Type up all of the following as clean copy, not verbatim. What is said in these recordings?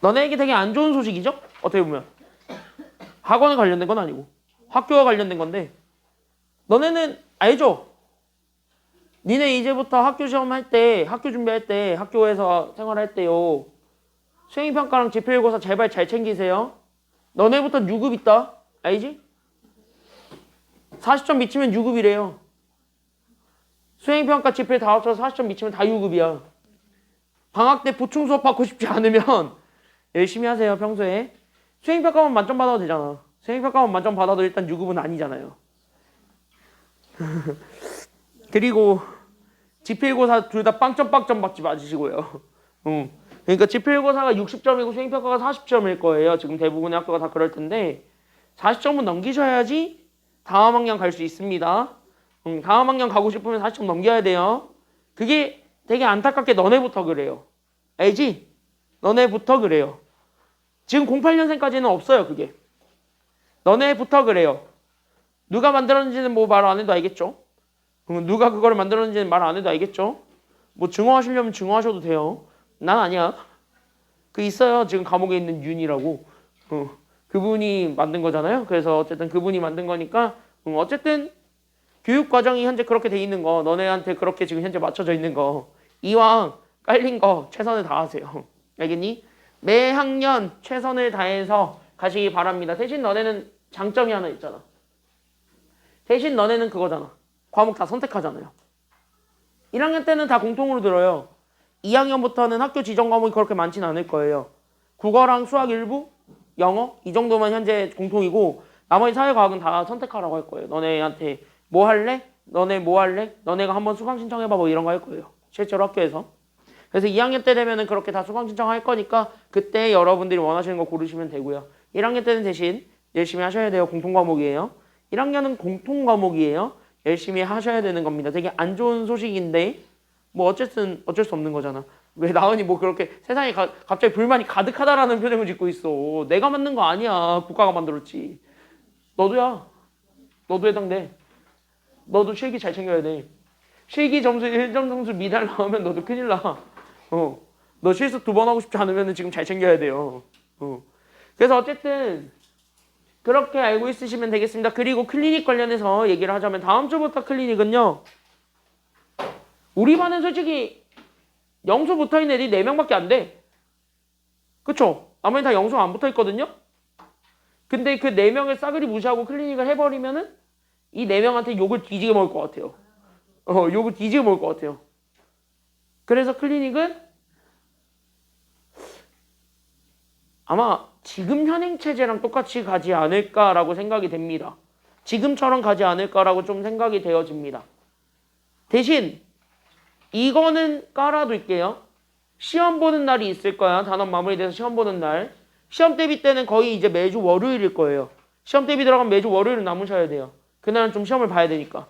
너네에게 되게 안 좋은 소식이죠? 어떻게 보면. 학원에 관련된 건 아니고 학교와 관련된 건데 너네는 알죠? 니네 이제부터 학교 시험할 때, 학교 준비할 때, 학교에서 생활할 때요. 수행평가랑 지필고사 제발 잘 챙기세요. 너네부터 유급 있다. 알지? 40점 미치면 유급이래요. 수행평가 지필 다 합쳐서 40점 미치면 다 유급이야. 방학 때 보충 수업 받고 싶지 않으면 열심히 하세요, 평소에. 수행평가만 만점 받아도 되잖아. 수행평가만 만점 받아도 일단 유급은 아니잖아요. 그리고 지필고사 둘 다 빵점 받지 마시고요. 그러니까 지필고사가 60점이고 수행평가가 40점일 거예요. 지금 대부분의 학교가 다 그럴 텐데 40점은 넘기셔야지 다음 학년 갈 수 있습니다. 다음 학년 가고 싶으면 40점 넘겨야 돼요. 그게 되게 안타깝게 너네부터 그래요. 알지? 너네부터 그래요. 지금 08년생까지는 없어요, 그게. 너네부터 그래요. 누가 만들었는지는 뭐 말 안 해도 알겠죠? 누가 그거를 만들었는지는 말 안 해도 알겠죠? 뭐 증오하시려면 증오하셔도 돼요. 난 아니야. 그 있어요. 지금 감옥에 있는 윤이라고. 그분이 만든 거잖아요. 그래서 어쨌든 그분이 만든 거니까 어쨌든 교육 과정이 현재 그렇게 돼 있는 거, 너네한테 그렇게 지금 현재 맞춰져 있는 거, 이왕 깔린 거 최선을 다하세요. 알겠니? 매 학년 최선을 다해서 가시기 바랍니다. 대신 너네는 장점이 하나 있잖아. 대신 너네는 그거잖아. 과목 다 선택하잖아요. 1학년 때는 다 공통으로 들어요. 2학년부터는 학교 지정 과목이 그렇게 많지는 않을 거예요. 국어랑 수학 일부, 영어 이 정도만 현재 공통이고 나머지 사회과학은 다 선택하라고 할 거예요. 너네한테 뭐 할래? 너네 뭐 할래? 너네가 한번 수강 신청해봐 뭐 이런 거 할 거예요. 실제로 학교에서. 그래서 2학년 때 되면은 그렇게 다 수강 신청할 거니까 그때 여러분들이 원하시는 거 고르시면 되고요. 1학년 때는 대신 열심히 하셔야 돼요. 공통 과목이에요. 1학년은 공통 과목이에요. 열심히 하셔야 되는 겁니다. 되게 안 좋은 소식인데 뭐 어쨌든 어쩔 수 없는 거잖아. 왜 나은이 뭐 그렇게 세상에 갑자기 불만이 가득하다라는 표정을 짓고 있어. 내가 만든 거 아니야. 국가가 만들었지. 너도야. 너도 해당돼. 너도 실기 잘 챙겨야 돼. 실기 점수 1점 점수 미달 나오면 너도 큰일 나. 너 실습 2번 하고 싶지 않으면 지금 잘 챙겨야 돼요. 그래서 어쨌든 그렇게 알고 있으시면 되겠습니다. 그리고 클리닉 관련해서 얘기를 하자면 다음 주부터 클리닉은요. 우리 반은 솔직히 영수 붙어있는 애들이 4명밖에 안 돼. 그쵸? 나머지 다 영수 안 붙어있거든요? 근데 그 4명을 싸그리 무시하고 클리닉을 해버리면은 이 4명한테 욕을 뒤지게 먹을 것 같아요. 욕을 뒤지게 먹을 것 같아요. 그래서 클리닉은 아마 지금 현행 체제랑 똑같이 가지 않을까라고 생각이 됩니다. 지금처럼 가지 않을까라고 좀 생각이 되어집니다. 대신 이거는 깔아둘게요. 시험 보는 날이 있을 거야. 단원 마무리돼서 시험 보는 날. 시험 대비 때는 거의 이제 매주 월요일일 거예요. 시험 대비 들어가면 매주 월요일은 남으셔야 돼요. 그날은 좀 시험을 봐야 되니까.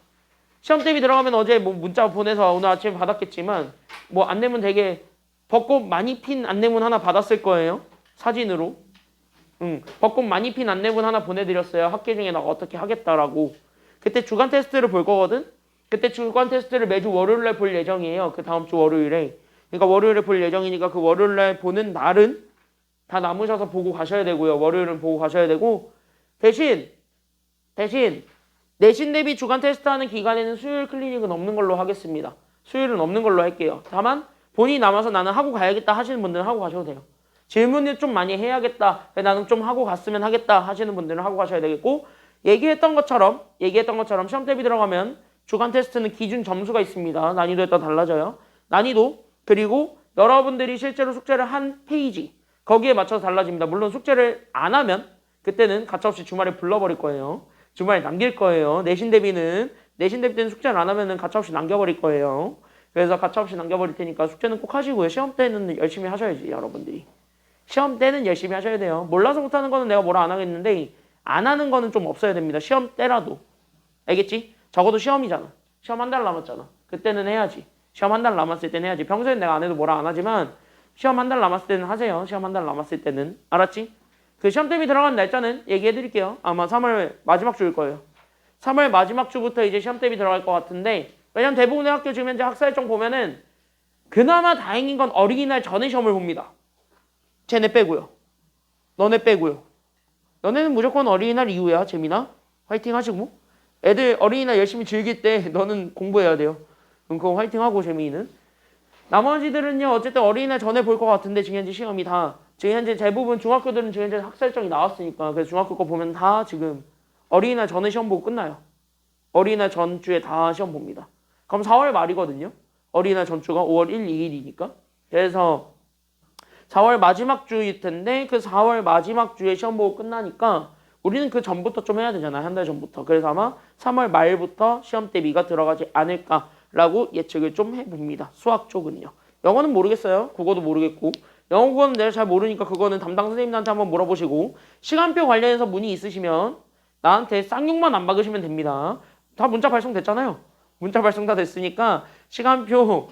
시험 대비 들어가면 어제 뭐 문자 보내서 오늘 아침에 받았겠지만 뭐 안내문 되게 벚꽃 많이 핀 안내문 하나 받았을 거예요. 사진으로. 벚꽃 많이 핀 안내문 하나 보내드렸어요. 학기 중에 나 어떻게 하겠다라고. 그때 주간 테스트를 볼 거거든. 그때 주간 테스트를 매주 월요일날 볼 예정이에요. 그 다음 주 월요일에. 그러니까 월요일에 볼 예정이니까 그 월요일날 보는 날은 다 남으셔서 보고 가셔야 되고요. 월요일은 보고 가셔야 되고 대신 내신 대비 주간 테스트하는 기간에는 수요일 클리닉은 없는 걸로 하겠습니다. 수요일은 없는 걸로 할게요. 다만 본인이 남아서 나는 하고 가야겠다 하시는 분들은 하고 가셔도 돼요. 질문을 좀 많이 해야겠다. 나는 좀 하고 갔으면 하겠다 하시는 분들은 하고 가셔야 되겠고 얘기했던 것처럼 시험 대비 들어가면 주간 테스트는 기준 점수가 있습니다. 난이도에 따라 달라져요. 난이도 그리고 여러분들이 실제로 숙제를 한 페이지 거기에 맞춰서 달라집니다. 물론 숙제를 안 하면 그때는 가차없이 주말에 불러버릴 거예요. 주말에 남길 거예요. 내신 대비 때는 숙제를 안 하면은 가차없이 남겨버릴 거예요. 그래서 가차없이 남겨버릴 테니까 숙제는 꼭 하시고요. 시험 때는 열심히 하셔야지 여러분들이. 시험 때는 열심히 하셔야 돼요. 몰라서 못하는 거는 내가 뭐라 안 하겠는데 안 하는 거는 좀 없어야 됩니다. 시험 때라도. 알겠지? 적어도 시험이잖아. 시험 한 달 남았잖아. 그때는 해야지. 시험 한 달 남았을 때는 해야지. 평소엔 내가 안 해도 뭐라 안 하지만 시험 한 달 남았을 때는 하세요. 시험 한 달 남았을 때는. 알았지? 그 시험 대비 들어간 날짜는 얘기해 드릴게요. 아마 3월 마지막 주일 거예요. 3월 마지막 주부터 이제 시험 대비 들어갈 것 같은데 왜냐면 대부분의 학교 지금 현재 학사 일정 보면은 그나마 다행인 건 어린이날 전에 시험을 봅니다. 쟤네 빼고요. 너네 빼고요. 너네는 무조건 어린이날 이후야. 재민아 화이팅 하시고. 애들 어린이날 열심히 즐길 때 너는 공부해야 돼요. 그거 화이팅 하고 재민이는. 나머지들은요 어쨌든 어린이날 전에 볼 것 같은데 지금 현재 시험이 다 지금 현재 대부분 중학교들은 지금 현재 학사일정이 나왔으니까 그래서 중학교 거 보면 다 지금 어린이날 전에 시험 보고 끝나요. 어린이날 전주에 다 시험 봅니다. 그럼 4월 말이거든요. 어린이날 전주가 5월 1, 2일이니까. 그래서 4월 마지막 주일 텐데 그 4월 마지막 주에 시험 보고 끝나니까 우리는 그 전부터 좀 해야 되잖아요. 한 달 전부터. 그래서 아마 3월 말부터 시험 대비가 들어가지 않을까라고 예측을 좀 해봅니다. 수학 쪽은요. 영어는 모르겠어요. 국어도 모르겠고. 영어 국어는 내가 잘 모르니까 그거는 담당 선생님한테 한번 물어보시고 시간표 관련해서 문의 있으시면 나한테 쌍욕만 안 박으시면 됩니다. 다 문자 발송됐잖아요. 문자 발송 다 됐으니까 시간표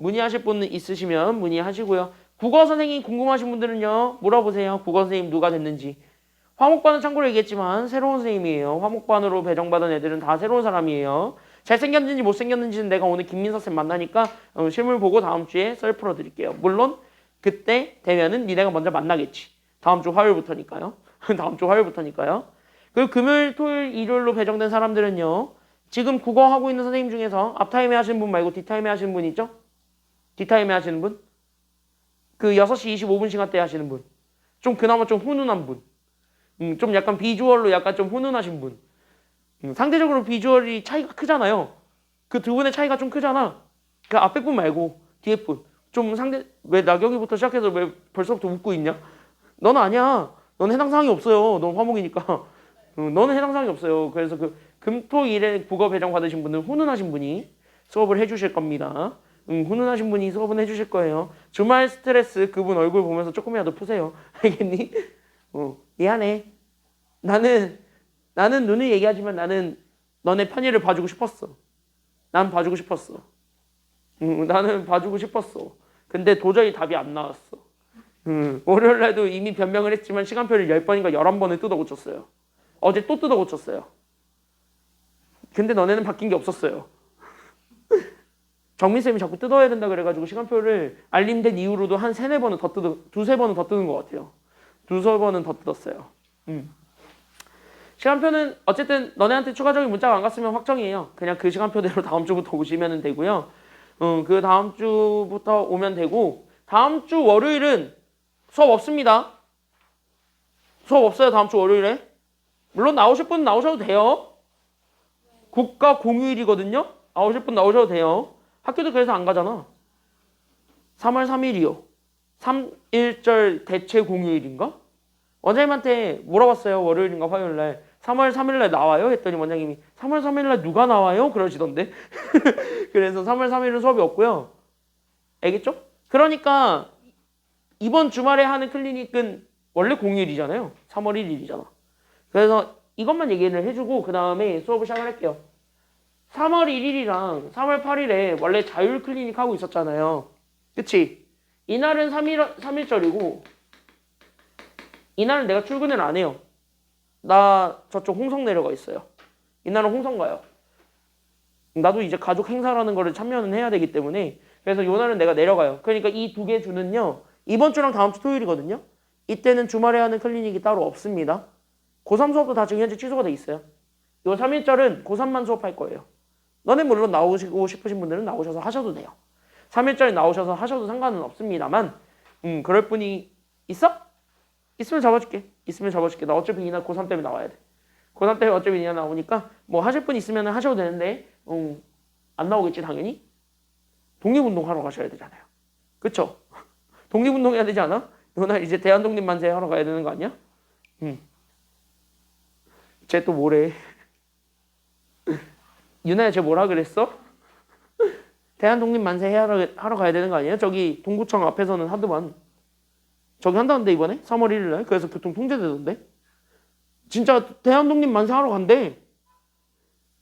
문의하실 분 있으시면 문의하시고요. 국어 선생님 궁금하신 분들은요. 물어보세요. 국어 선생님 누가 됐는지. 화목반은 참고로 얘기했지만 새로운 선생님이에요. 화목반으로 배정받은 애들은 다 새로운 사람이에요. 잘생겼는지 못생겼는지는 내가 오늘 김민서 쌤 만나니까 실물 보고 다음 주에 썰 풀어드릴게요. 물론 그때 되면은 니네가 먼저 만나겠지. 다음 주 화요일부터니까요. 다음 주 화요일부터니까요. 그리고 금요일, 토요일, 일요일로 배정된 사람들은요. 지금 국어 하고 있는 선생님 중에서 앞타임에 하시는 분 말고 뒷타임에 하시는 분 있죠? 뒷타임에 하시는 분? 그 6시 25분 시간대 하시는 분. 좀 그나마 좀 훈훈한 분. 좀 약간 비주얼로 약간 좀 훈훈하신 분. 상대적으로 비주얼이 차이가 크잖아요. 그 두 분의 차이가 좀 크잖아. 그 앞에 분 말고 뒤에 분. 좀 상대 왜 나경이부터 시작해서 왜 벌써부터 웃고 있냐? 넌 아니야. 넌 해당 사항이 없어요. 넌 화목이니까. 너는 해당 사항이 없어요. 그래서 그 금토일에 국어 배정 받으신 분은 훈훈하신 분이 수업을 해주실 겁니다. 훈훈하신 분이 수업은 해주실 거예요. 주말 스트레스 그분 얼굴 보면서 조금이라도 푸세요. 알겠니? 미안해. 나는 눈을 얘기하지만 나는 너네 편의를 봐주고 싶었어. 난 봐주고 싶었어. 나는 봐주고 싶었어. 근데 도저히 답이 안 나왔어. 월요일날도 이미 변명을 했지만 시간표를 10번인가 11번을 뜯어 고쳤어요. 어제 또 뜯어 고쳤어요. 근데 너네는 바뀐 게 없었어요. 정민쌤이 자꾸 뜯어야 된다 그래가지고 시간표를 알림된 이후로도 한 3-4번은 더 두세 번은 더 뜯은 것 같아요. 두세 번은 더 뜯었어요. 시간표는 어쨌든 너네한테 추가적인 문자가 안 갔으면 확정이에요. 그냥 그 시간표대로 다음 주부터 오시면 되고요. 그 다음 주부터 오면 되고 다음 주 월요일은 수업 없습니다. 수업 없어요. 다음 주 월요일에. 물론 나오실 분은 나오셔도 돼요. 국가 공휴일이거든요. 나오실 분 나오셔도 돼요. 학교도 그래서 안 가잖아. 3월 3일이요. 3.1절 대체 공휴일인가? 원장님한테 물어봤어요. 월요일인가 화요일날. 3월 3일날 나와요? 했더니 원장님이 3월 3일날 누가 나와요? 그러시던데. 그래서 3월 3일은 수업이 없고요. 알겠죠? 그러니까 이번 주말에 하는 클리닉은 원래 공휴일이잖아요. 3월 1일이잖아. 그래서 이것만 얘기를 해주고 그 다음에 수업을 시작을 할게요. 3월 1일이랑 3월 8일에 원래 자율 클리닉 하고 있었잖아요. 그치? 이날은 3일절이고 이날은 내가 출근을 안 해요. 나 저쪽 홍성 내려가 있어요. 이날은 홍성 가요. 나도 이제 가족 행사라는 거를 참여는 해야 되기 때문에 그래서 이날은 내가 내려가요. 그러니까 이 두 개 주는요. 이번 주랑 다음 주 토요일이거든요. 이때는 주말에 하는 클리닉이 따로 없습니다. 고3 수업도 다 지금 현재 취소가 돼 있어요. 요 3일절은 고3만 수업할 거예요. 너네 물론 나오시고 싶으신 분들은 나오셔서 하셔도 돼요. 3일절에 나오셔서 하셔도 상관은 없습니다만 그럴 분이 있어? 있으면 잡아줄게. 나 어차피 이날 고3 때문에 나와야 돼. 고3 때문에 어차피 이날 나오니까 뭐 하실 분 있으면 하셔도 되는데 안 나오겠지 당연히. 독립운동 하러 가셔야 되잖아요. 그쵸? 독립운동 해야 되지 않아? 이날 이제 대한독립만세 하러 가야 되는 거 아니야? 쟤 또 뭐래? 유나야 쟤 뭐라 그랬어? 대한독립만세 하러 가야 되는 거 아니에요? 저기 동구청 앞에서는 하더만. 저기 한다는데 이번에? 3월 1일날? 그래서 교통 통제되던데? 진짜 대한독립만세 하러 간대.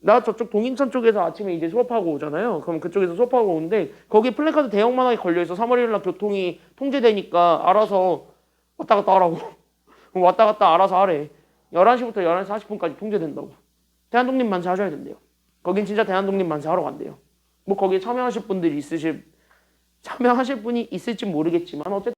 나 저쪽 동인천 쪽에서 아침에 이제 수업하고 오잖아요. 그럼 그쪽에서 수업하고 오는데 거기 플래카드 대형만하게 걸려있어. 3월 1일날 교통이 통제되니까 알아서 왔다 갔다 하라고. 왔다 갔다 알아서 하래. 11시부터 11시 40분까지 통제된다고. 대한독립만세 하셔야 된대요. 거긴 진짜 대한독립만세 하러 간대요. 뭐 거기에 참여하실 분이 있을지 모르겠지만 어쨌든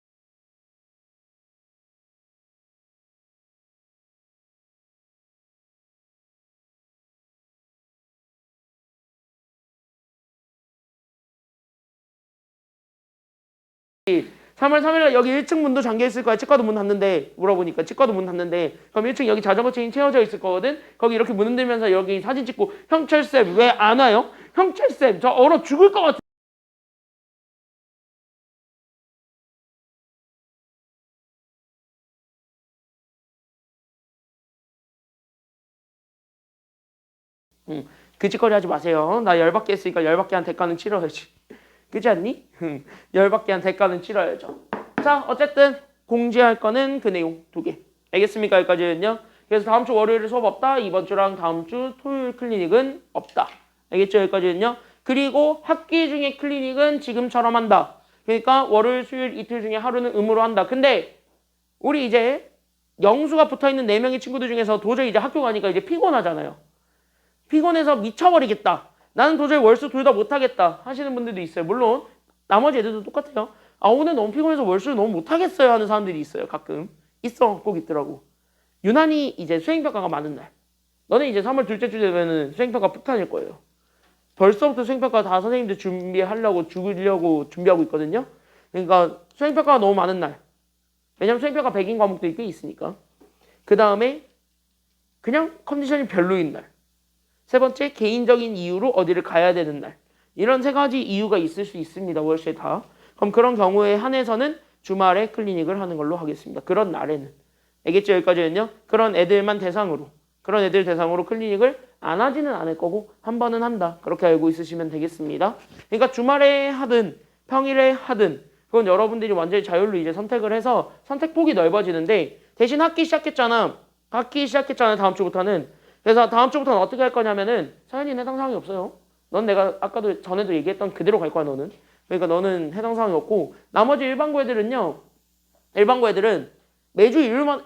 3월 3일날 여기 1층 문도 잠겨있을 거야. 치과도 문 닫는데 물어보니까 치과도 문 닫는데 그럼 1층 여기 자전거 체인 채워져 있을 거거든. 거기 이렇게 문 흔들면서 여기 사진 찍고 형철쌤 왜 안 와요? 형철쌤 저 얼어 죽을 것 같아. 그 짓거리 하지 마세요. 나 열받게 했으니까 열받게 한 대가는 치러야지. 그렇지 않니? 열받게 한 대가는 치러야죠. 자, 어쨌든 공지할 거는 그 내용 2개. 알겠습니까? 여기까지는요. 그래서 다음 주 월요일에 수업 없다. 이번 주랑 다음 주 토요일 클리닉은 없다. 알겠죠? 여기까지는요. 그리고 학기 중에 클리닉은 지금처럼 한다. 그러니까 월요일, 수요일 이틀 중에 하루는 의무로 한다. 근데 우리 이제 영수가 붙어있는 4명의 친구들 중에서 도저히 이제 학교 가니까 이제 피곤하잖아요. 피곤해서 미쳐버리겠다. 나는 도저히 월수 둘 다 못하겠다 하시는 분들도 있어요. 물론 나머지 애들도 똑같아요. 아 오늘 너무 피곤해서 월수를 너무 못하겠어요 하는 사람들이 있어요. 가끔 있어. 꼭 있더라고. 유난히 이제 수행평가가 많은 날. 너네 이제 3월 둘째 주 되면은 수행평가 폭탄일 거예요. 벌써부터 수행평가 다 선생님들 준비하려고 죽으려고 준비하고 있거든요. 그러니까 수행평가가 너무 많은 날. 왜냐면 수행평가 100인 과목들이 꽤 있으니까. 그 다음에 그냥 컨디션이 별로인 날. 세 번째, 개인적인 이유로 어디를 가야 되는 날. 이런 3가지 이유가 있을 수 있습니다. 월수에 다. 그럼 그런 경우에 한해서는 주말에 클리닉을 하는 걸로 하겠습니다. 그런 날에는. 알겠죠? 여기까지는요. 그런 애들만 대상으로. 그런 애들 대상으로 클리닉을 안 하지는 않을 거고 한 번은 한다. 그렇게 알고 있으시면 되겠습니다. 그러니까 주말에 하든 평일에 하든 그건 여러분들이 완전히 자율로 이제 선택을 해서 선택폭이 넓어지는데 대신 학기 시작했잖아. 다음 주부터는. 그래서 다음 주부터는 어떻게 할 거냐면은 사연이는 해당 사항이 없어요. 넌 내가 아까도 전에도 얘기했던 그대로 갈 거야 너는. 그러니까 너는 해당 사항이 없고 나머지 일반고 애들은요. 일반고 애들은 매주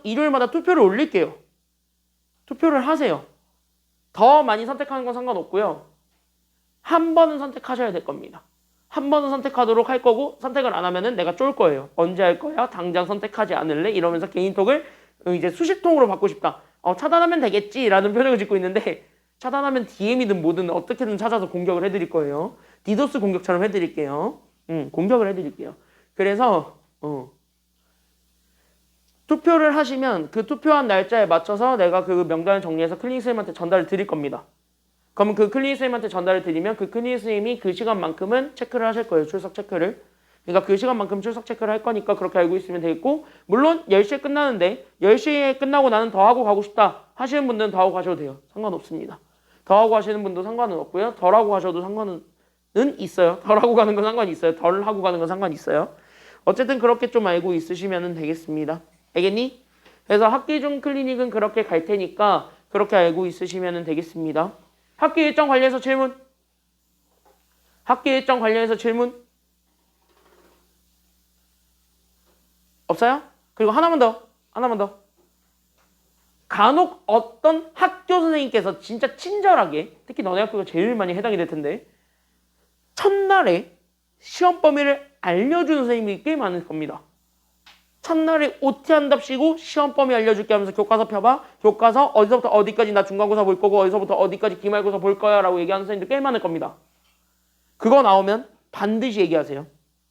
일요일마다 투표를 올릴게요. 투표를 하세요. 더 많이 선택하는 건 상관없고요. 한 번은 선택하셔야 될 겁니다. 한 번은 선택하도록 할 거고 선택을 안 하면은 내가 쫄 거예요. 언제 할 거야? 당장 선택하지 않을래? 이러면서 개인톡을 이제 수시통으로 받고 싶다. 차단하면 되겠지라는 표정을 짓고 있는데 차단하면 DM이든 뭐든 어떻게든 찾아서 공격을 해드릴 거예요. 디도스 공격처럼 해드릴게요. 공격을 해드릴게요. 그래서 투표를 하시면 그 투표한 날짜에 맞춰서 내가 그 명단을 정리해서 클리닉 선생님한테 전달을 드릴 겁니다. 그러면 그 클리닉 선생님한테 전달을 드리면 그 클리닉 선생님이 그 시간만큼은 체크를 하실 거예요. 출석 체크를. 그러니까 그 시간만큼 출석 체크를 할 거니까 그렇게 알고 있으면 되겠고 물론 10시에 끝나는데 10시에 끝나고 나는 더 하고 가고 싶다 하시는 분들은 더 하고 가셔도 돼요. 상관없습니다. 더 하고 가시는 분도 상관은 없고요. 덜 하고 가셔도 상관은 있어요. 덜 하고 가는 건 상관이 있어요. 덜 하고 가는 건 상관이 있어요. 어쨌든 그렇게 좀 알고 있으시면 되겠습니다. 알겠니? 그래서 학기 중 클리닉은 그렇게 갈 테니까 그렇게 알고 있으시면 되겠습니다. 학기 일정 관련해서 질문? 학기 일정 관련해서 질문? 없어요? 그리고 하나만 더. 간혹 어떤 학교 선생님께서 진짜 친절하게 특히 너네 학교가 제일 많이 해당이 될 텐데 첫날에 시험 범위를 알려주는 선생님이 꽤 많을 겁니다. 첫날에 OT한답시고 시험 범위 알려줄게 하면서 교과서 펴봐. 교과서 어디서부터 어디까지 나 중간고사 볼 거고 어디서부터 어디까지 기말고사 볼 거야 라고 얘기하는 선생님들 꽤 많을 겁니다. 그거 나오면 반드시 얘기하세요.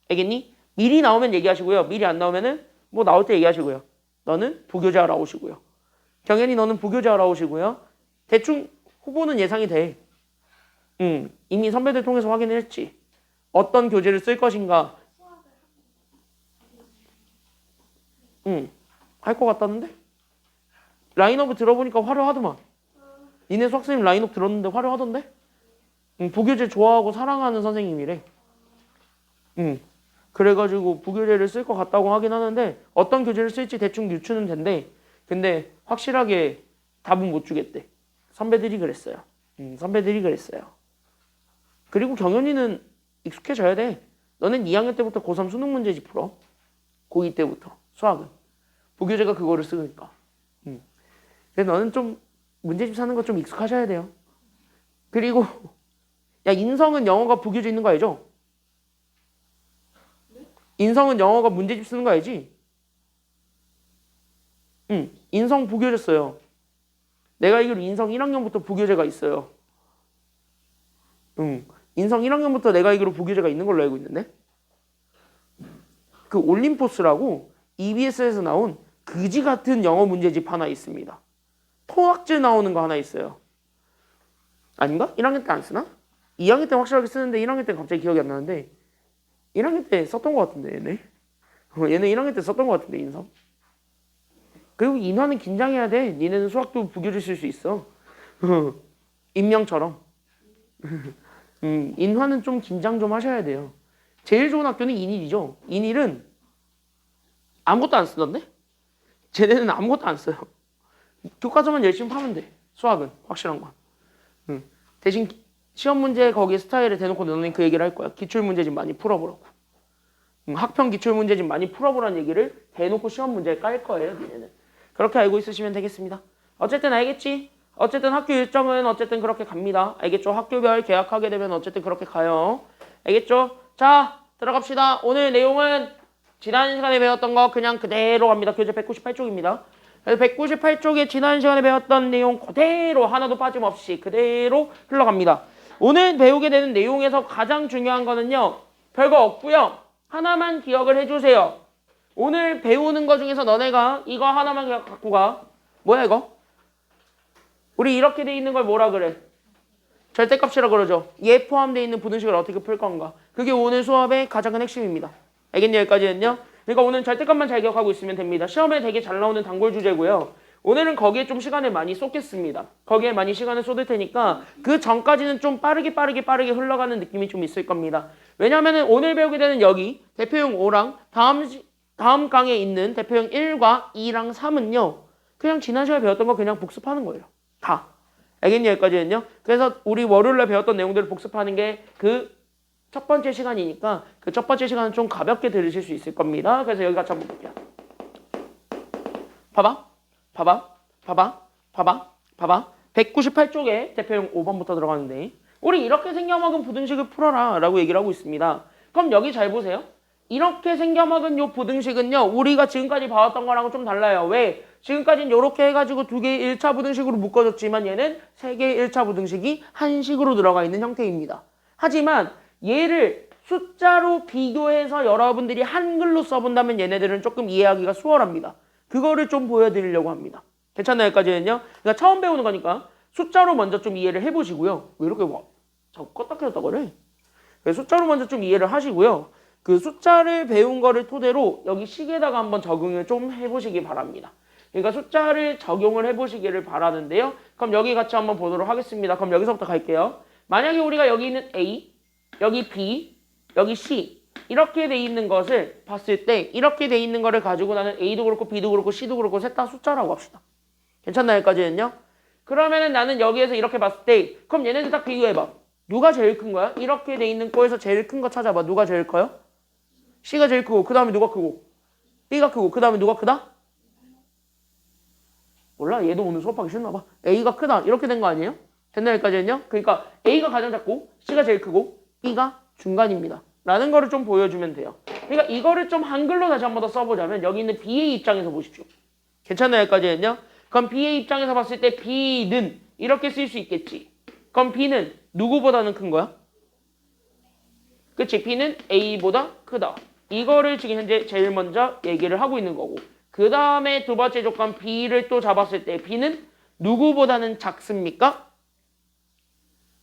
알겠니? 미리 나오면 얘기하시고요. 미리 안 나오면은 뭐 나올 때 얘기하시고요. 너는 부교재 하러 오시고요. 경연이 너는 부교재 하러 오시고요. 대충 후보는 예상이 돼. 이미 선배들 통해서 확인을 했지. 어떤 교재를 쓸 것인가. 할 것 같다는데? 라인업을 들어보니까 화려하더만. 니네 수학생님 라인업 들었는데 화려하던데? 부교재 좋아하고 사랑하는 선생님이래. 그래가지고 부교재를 쓸 것 같다고 하긴 하는데 어떤 교재를 쓸지 대충 유추는 된대. 근데 확실하게 답은 못 주겠대. 선배들이 그랬어요. 선배들이 그랬어요. 그리고 경연이는 익숙해져야 돼. 너는 2학년 때부터 고3 수능 문제집 풀어. 고2 때부터 수학은. 부교재가 그거를 쓰니까. 그래서 너는 좀 문제집 사는 거 좀 익숙하셔야 돼요. 그리고 야 인성은 영어가 부교재 있는 거 알죠? 인성은 영어가 문제집 쓰는 거 알지? 인성 부교재 써요. 내가 알기로 인성 1학년부터 부교재가 있어요. 인성 1학년부터 내가 알기로 부교재가 있는 걸로 알고 있는데? 그 올림포스라고 EBS에서 나온 그지 같은 영어 문제집 하나 있습니다. 토학질 나오는 거 하나 있어요. 아닌가? 1학년 때 안 쓰나? 2학년 때 확실하게 쓰는데 1학년 때 갑자기 기억이 안 나는데 1학년 때 썼던 것 같은데 얘네. 얘는 1학년 때 썼던 것 같은데 인성. 그리고 인화는 긴장해야 돼. 니네는 수학도 부교를 쓸 수 있어. 인명처럼. 인화는 좀 긴장 좀 하셔야 돼요. 제일 좋은 학교는 인일이죠. 인일은 아무것도 안 쓰던데? 쟤네는 아무것도 안 써요. 교과서만 열심히 파면 돼. 수학은 확실한 건. 대신 시험 문제 거기에 스타일을 대놓고 너는 그 얘기를 할 거야. 기출문제집 많이 풀어보라고. 학평 기출문제집 많이 풀어보라는 얘기를 대놓고 시험 문제에 깔 거예요. 니네는. 그렇게 알고 있으시면 되겠습니다. 어쨌든 알겠지? 어쨌든 학교 일정은 어쨌든 그렇게 갑니다. 알겠죠? 학교별 계약하게 되면 어쨌든 그렇게 가요. 알겠죠? 자, 들어갑시다. 오늘 내용은 지난 시간에 배웠던 거 그냥 그대로 갑니다. 교재 198쪽입니다. 198쪽에 지난 시간에 배웠던 내용 그대로 하나도 빠짐없이 그대로 흘러갑니다. 오늘 배우게 되는 내용에서 가장 중요한 거는요. 별거 없고요. 하나만 기억을 해주세요. 오늘 배우는 거 중에서 너네가 이거 하나만 갖고 가. 뭐야 이거? 우리 이렇게 돼 있는 걸 뭐라 그래? 절대값이라 그러죠. 얘 포함되어 있는 부등식을 어떻게 풀 건가. 그게 오늘 수업의 가장 큰 핵심입니다. 알겠니? 여기까지는요. 그러니까 오늘 절대값만 잘 기억하고 있으면 됩니다. 시험에 되게 잘 나오는 단골 주제고요. 오늘은 거기에 좀 시간을 많이 쏟겠습니다. 거기에 많이 시간을 쏟을 테니까 그 전까지는 좀 빠르게 흘러가는 느낌이 좀 있을 겁니다. 왜냐하면 오늘 배우게 되는 여기 대표용 5랑 다음 강에 있는 대표용 1과 2랑 3은요. 그냥 지난 시간에 배웠던 거 그냥 복습하는 거예요. 다. 알겠니? 여기까지는요. 그래서 우리 월요일에 배웠던 내용들을 복습하는 게 그 첫 번째 시간이니까 그 첫 번째 시간은 좀 가볍게 들으실 수 있을 겁니다. 그래서 여기 같이 한번 볼게요. 봐봐. 198쪽에 대표용 5번부터 들어가는데 우리 이렇게 생겨먹은 부등식을 풀어라 라고 얘기를 하고 있습니다. 그럼 여기 잘 보세요. 이렇게 생겨먹은 요 부등식은요. 우리가 지금까지 봐왔던 거랑은 좀 달라요. 왜? 지금까지는 이렇게 해가지고 두 개의 1차 부등식으로 묶어줬지만 얘는 세 개의 1차 부등식이 한 식으로 들어가 있는 형태입니다. 하지만 얘를 숫자로 비교해서 여러분들이 한글로 써본다면 얘네들은 조금 이해하기가 수월합니다. 그거를 좀 보여드리려고 합니다. 괜찮나요? 여기까지는요? 그러니까 처음 배우는 거니까 숫자로 먼저 좀 이해를 해보시고요. 왜 이렇게 자꾸 껐다 켰다 그래? 숫자로 먼저 좀 이해를 하시고요. 그 숫자를 배운 거를 토대로 여기 식에다가 한번 적용을 좀 해보시기 바랍니다. 그러니까 숫자를 적용을 해보시기를 바라는데요. 그럼 여기 같이 한번 보도록 하겠습니다. 그럼 여기서부터 갈게요. 만약에 우리가 여기 있는 A, 여기 B, 여기 C 이렇게 돼 있는 것을 봤을 때 이렇게 돼 있는 거를 가지고 나는 A도 그렇고 B도 그렇고 C도 그렇고 셋 다 숫자라고 합시다. 괜찮나요? 여기까지는요? 그러면은 나는 여기에서 이렇게 봤을 때 그럼 얘네들 딱 비교해봐. 누가 제일 큰 거야? 이렇게 돼 있는 거에서 제일 큰 거 찾아봐. 누가 제일 커요? C가 제일 크고 그 다음에 누가 크고 B가 크고 그 다음에 누가 크다? 몰라. 얘도 오늘 수업하기 싫나 봐. A가 크다. 이렇게 된 거 아니에요? 됐나요? 여기까지는요? 그러니까 A가 가장 작고 C가 제일 크고 B가 중간입니다. 라는 거를 좀 보여주면 돼요. 그러니까 이거를 좀 한글로 다시 한 번 더 써보자면 여기 있는 B의 입장에서 보십시오. 괜찮나요? 여기까지는요? 그럼 B의 입장에서 봤을 때 B는 이렇게 쓸 수 있겠지. 그럼 B는 누구보다는 큰 거야? 그치? B는 A보다 크다. 이거를 지금 현재 제일 먼저 얘기를 하고 있는 거고 그 다음에 두 번째 조건 B를 또 잡았을 때 B는 누구보다는 작습니까?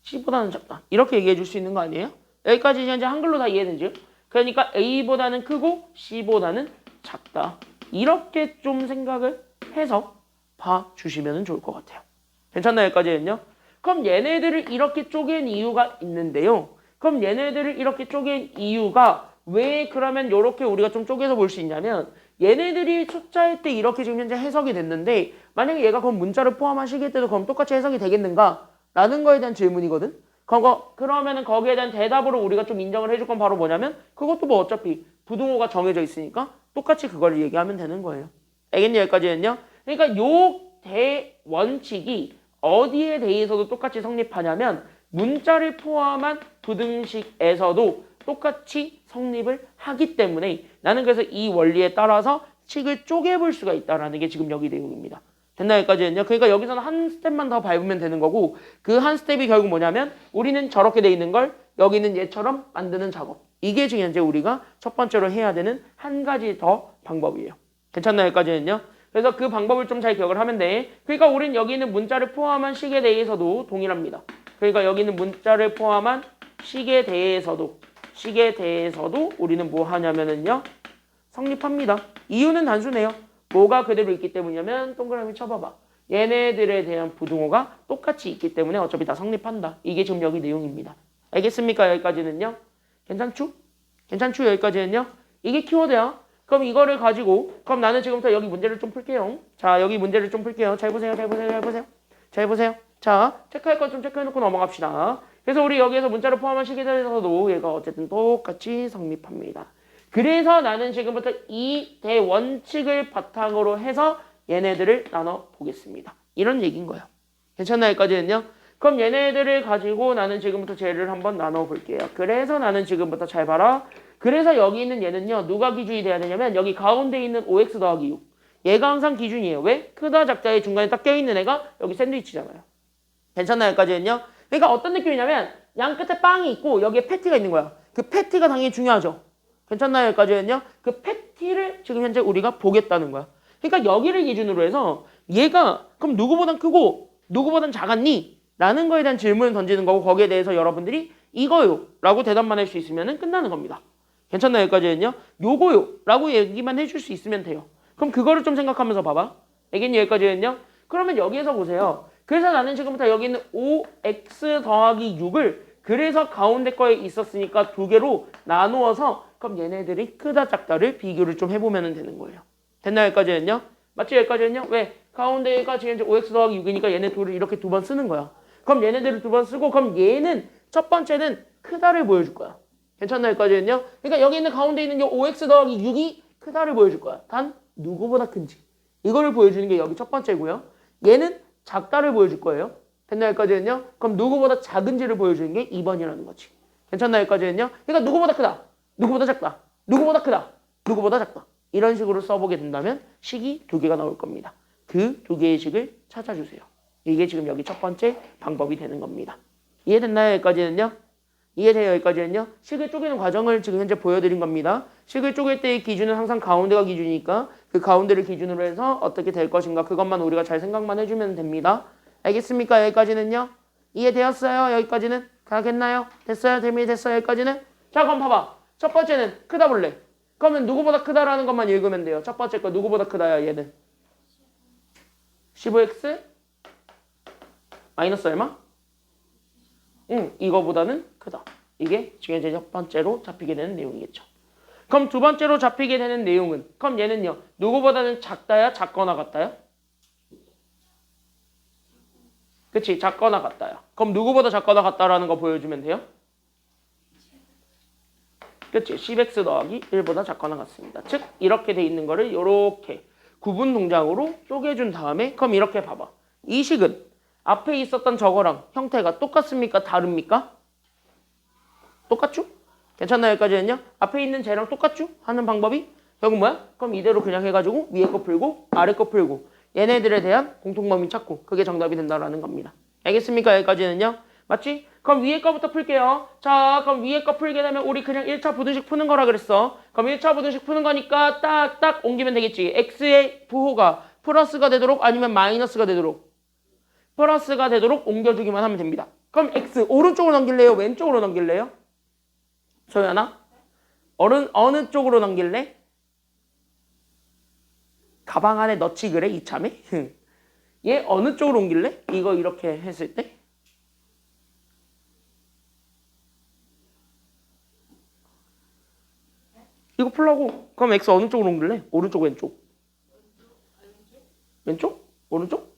C보다는 작다. 이렇게 얘기해 줄 수 있는 거 아니에요? 여기까지 현재 한글로 다 이해되죠? 그러니까 A보다는 크고 C보다는 작다. 이렇게 좀 생각을 해서 봐주시면 좋을 것 같아요. 괜찮나요? 여기까지는요? 그럼 얘네들을 이렇게 쪼갠 이유가 있는데요. 그럼 얘네들을 이렇게 쪼갠 이유가 왜 그러면 이렇게 우리가 좀 쪼개서 볼 수 있냐면 얘네들이 숫자일 때 이렇게 지금 현재 해석이 됐는데 만약에 얘가 그럼 문자를 포함한 식일 때도 그럼 똑같이 해석이 되겠는가? 라는 거에 대한 질문이거든. 그러면은 거기에 대한 대답으로 우리가 좀 인정을 해줄 건 바로 뭐냐면 그것도 뭐 어차피 부등호가 정해져 있으니까 똑같이 그걸 얘기하면 되는 거예요. 알겠니? 여기까지는요? 그러니까 요 대원칙이 어디에 대해서도 똑같이 성립하냐면 문자를 포함한 부등식에서도 똑같이 성립을 하기 때문에 나는 그래서 이 원리에 따라서 식을 쪼개볼 수가 있다는 게 지금 여기 내용입니다. 됐나요? 여기까지는요? 그러니까 여기서는 한 스텝만 더 밟으면 되는 거고 그 한 스텝이 결국 뭐냐면 우리는 저렇게 돼 있는 걸 여기는 얘처럼 만드는 작업. 이게 지금 현재 우리가 첫 번째로 해야 되는 한 가지 더 방법이에요. 괜찮나요? 여기까지는요? 그래서 그 방법을 좀 잘 기억을 하면 돼. 그러니까 우린 여기 있는 문자를 포함한 식에 대해서도 동일합니다. 그러니까 여기 있는 문자를 포함한 식에 대해서도 우리는 뭐 하냐면은요. 성립합니다. 이유는 단순해요. 뭐가 그대로 있기 때문이냐면 동그라미 쳐봐봐. 얘네들에 대한 부등호가 똑같이 있기 때문에 어차피 다 성립한다. 이게 지금 여기 내용입니다. 알겠습니까? 여기까지는요. 괜찮죠? 괜찮죠? 여기까지는요. 이게 키워드야. 그럼 이거를 가지고 그럼 나는 지금부터 여기 문제를 좀 풀게요. 자, 여기 문제를 좀 풀게요. 잘 보세요. 잘 보세요. 자, 체크할 건 좀 체크해놓고 넘어갑시다. 그래서 우리 여기에서 문자를 포함한 식에 대해서도 얘가 어쨌든 똑같이 성립합니다. 그래서 나는 지금부터 이 대원칙을 바탕으로 해서 얘네들을 나눠보겠습니다. 이런 얘기인 거예요. 괜찮나요? 여기까지는요? 그럼 얘네들을 가지고 나는 지금부터 쟤를 한번 나눠볼게요. 그래서 나는 지금부터 잘 봐라. 그래서 여기 있는 얘는요. 누가 기준이 돼야 되냐면 여기 가운데 있는 5x 더하기 6. 얘가 항상 기준이에요. 왜? 크다 작다의 중간에 딱 껴있는 애가 여기 샌드위치잖아요. 괜찮나요? 여기까지는요? 그러니까 어떤 느낌이냐면 양 끝에 빵이 있고 여기에 패티가 있는 거야. 그 패티가 당연히 중요하죠. 괜찮나요? 여기까지는요? 그 패티를 지금 현재 우리가 보겠다는 거야. 그러니까 여기를 기준으로 해서 얘가 그럼 누구보단 크고 누구보단 작았니? 라는 거에 대한 질문을 던지는 거고 거기에 대해서 여러분들이 이거요 라고 대답만 할 수 있으면 끝나는 겁니다. 괜찮나요? 여기까지는요? 요거요 라고 얘기만 해줄 수 있으면 돼요. 그럼 그거를 좀 생각하면서 봐봐. 알겠니? 여기까지는요? 그러면 여기에서 보세요. 그래서 나는 지금부터 여기 있는 5x 더하기 6을 그래서 가운데 거에 있었으니까 두 개로 나누어서 그럼 얘네들이 크다 작다를 비교를 좀 해보면 되는 거예요. 됐나요? 여기까지는요? 맞지? 여기까지는요? 왜? 가운데가 지금 이제 5x 더하기 6이니까 얘네 둘을 이렇게 두 번 쓰는 거야. 그럼 얘네들을 두 번 쓰고 그럼 얘는 첫 번째는 크다를 보여줄 거야. 괜찮나요? 여기까지는요? 그러니까 여기 있는 가운데 있는 이 5x 더하기 6이 크다를 보여줄 거야. 단 누구보다 큰지. 이거를 보여주는 게 여기 첫 번째고요. 얘는 작다를 보여줄 거예요. 됐나요? 여기까지는요? 그럼 누구보다 작은지를 보여주는 게 2번이라는 거지. 괜찮나요? 여기까지는요? 그러니까 누구보다 크다. 누구보다 작다. 누구보다 크다. 누구보다 작다. 이런 식으로 써보게 된다면 식이 두 개가 나올 겁니다. 그 두 개의 식을 찾아주세요. 이게 지금 여기 첫 번째 방법이 되는 겁니다. 이해됐나요? 여기까지는요? 이해돼요? 여기까지는요? 식을 쪼개는 과정을 지금 현재 보여드린 겁니다. 식을 쪼갤 때의 기준은 항상 가운데가 기준이니까 그 가운데를 기준으로 해서 어떻게 될 것인가 그것만 우리가 잘 생각만 해주면 됩니다. 알겠습니까? 여기까지는요? 이해되었어요? 여기까지는? 가겠나요? 됐어요? 됐어요? 여기까지는? 자, 그럼 봐봐. 첫 번째는 크다 볼래. 그러면 누구보다 크다라는 것만 읽으면 돼요. 첫 번째 거 누구보다 크다야 얘는. 15x 마이너스 얼마? 이거보다는 크다. 이게 지금 이제 첫 번째로 잡히게 되는 내용이겠죠. 그럼 두 번째로 잡히게 되는 내용은 그럼 얘는요. 누구보다는 작다야? 작거나 같다야? 그치? 작거나 같다야. 그럼 누구보다 작거나 같다라는 거 보여주면 돼요? 그치? 10x 더하기 1보다 작거나 같습니다. 즉 이렇게 돼 있는 거를 이렇게 구분 동작으로 쪼개준 다음에 그럼 이렇게 봐봐. 이 식은 앞에 있었던 저거랑 형태가 똑같습니까? 다릅니까? 똑같죠? 괜찮나요? 여기까지는요? 앞에 있는 쟤랑 똑같죠? 하는 방법이? 결국 뭐야? 그럼 이대로 그냥 해가지고 위에 거 풀고 아래 거 풀고 얘네들에 대한 공통범위 찾고 그게 정답이 된다라는 겁니다. 알겠습니까? 여기까지는요? 맞지? 그럼 위에 거부터 풀게요. 자, 그럼 위에 거 풀게 되면 우리 그냥 1차 부등식 푸는 거라 그랬어. 그럼 1차 부등식 푸는 거니까 딱딱 옮기면 되겠지. x의 부호가 플러스가 되도록 아니면 마이너스가 되도록 플러스가 되도록 옮겨주기만 하면 됩니다. 그럼 x 오른쪽으로 넘길래요? 왼쪽으로 넘길래요? 소연아? 어느 쪽으로 넘길래? 가방 안에 넣지 그래? 이참에? 얘 어느 쪽으로 옮길래? 이거 이렇게 했을 때? 이거 풀라고. 그럼 x 어느 쪽으로 옮길래? 오른쪽 왼쪽? 왼쪽? 오른쪽?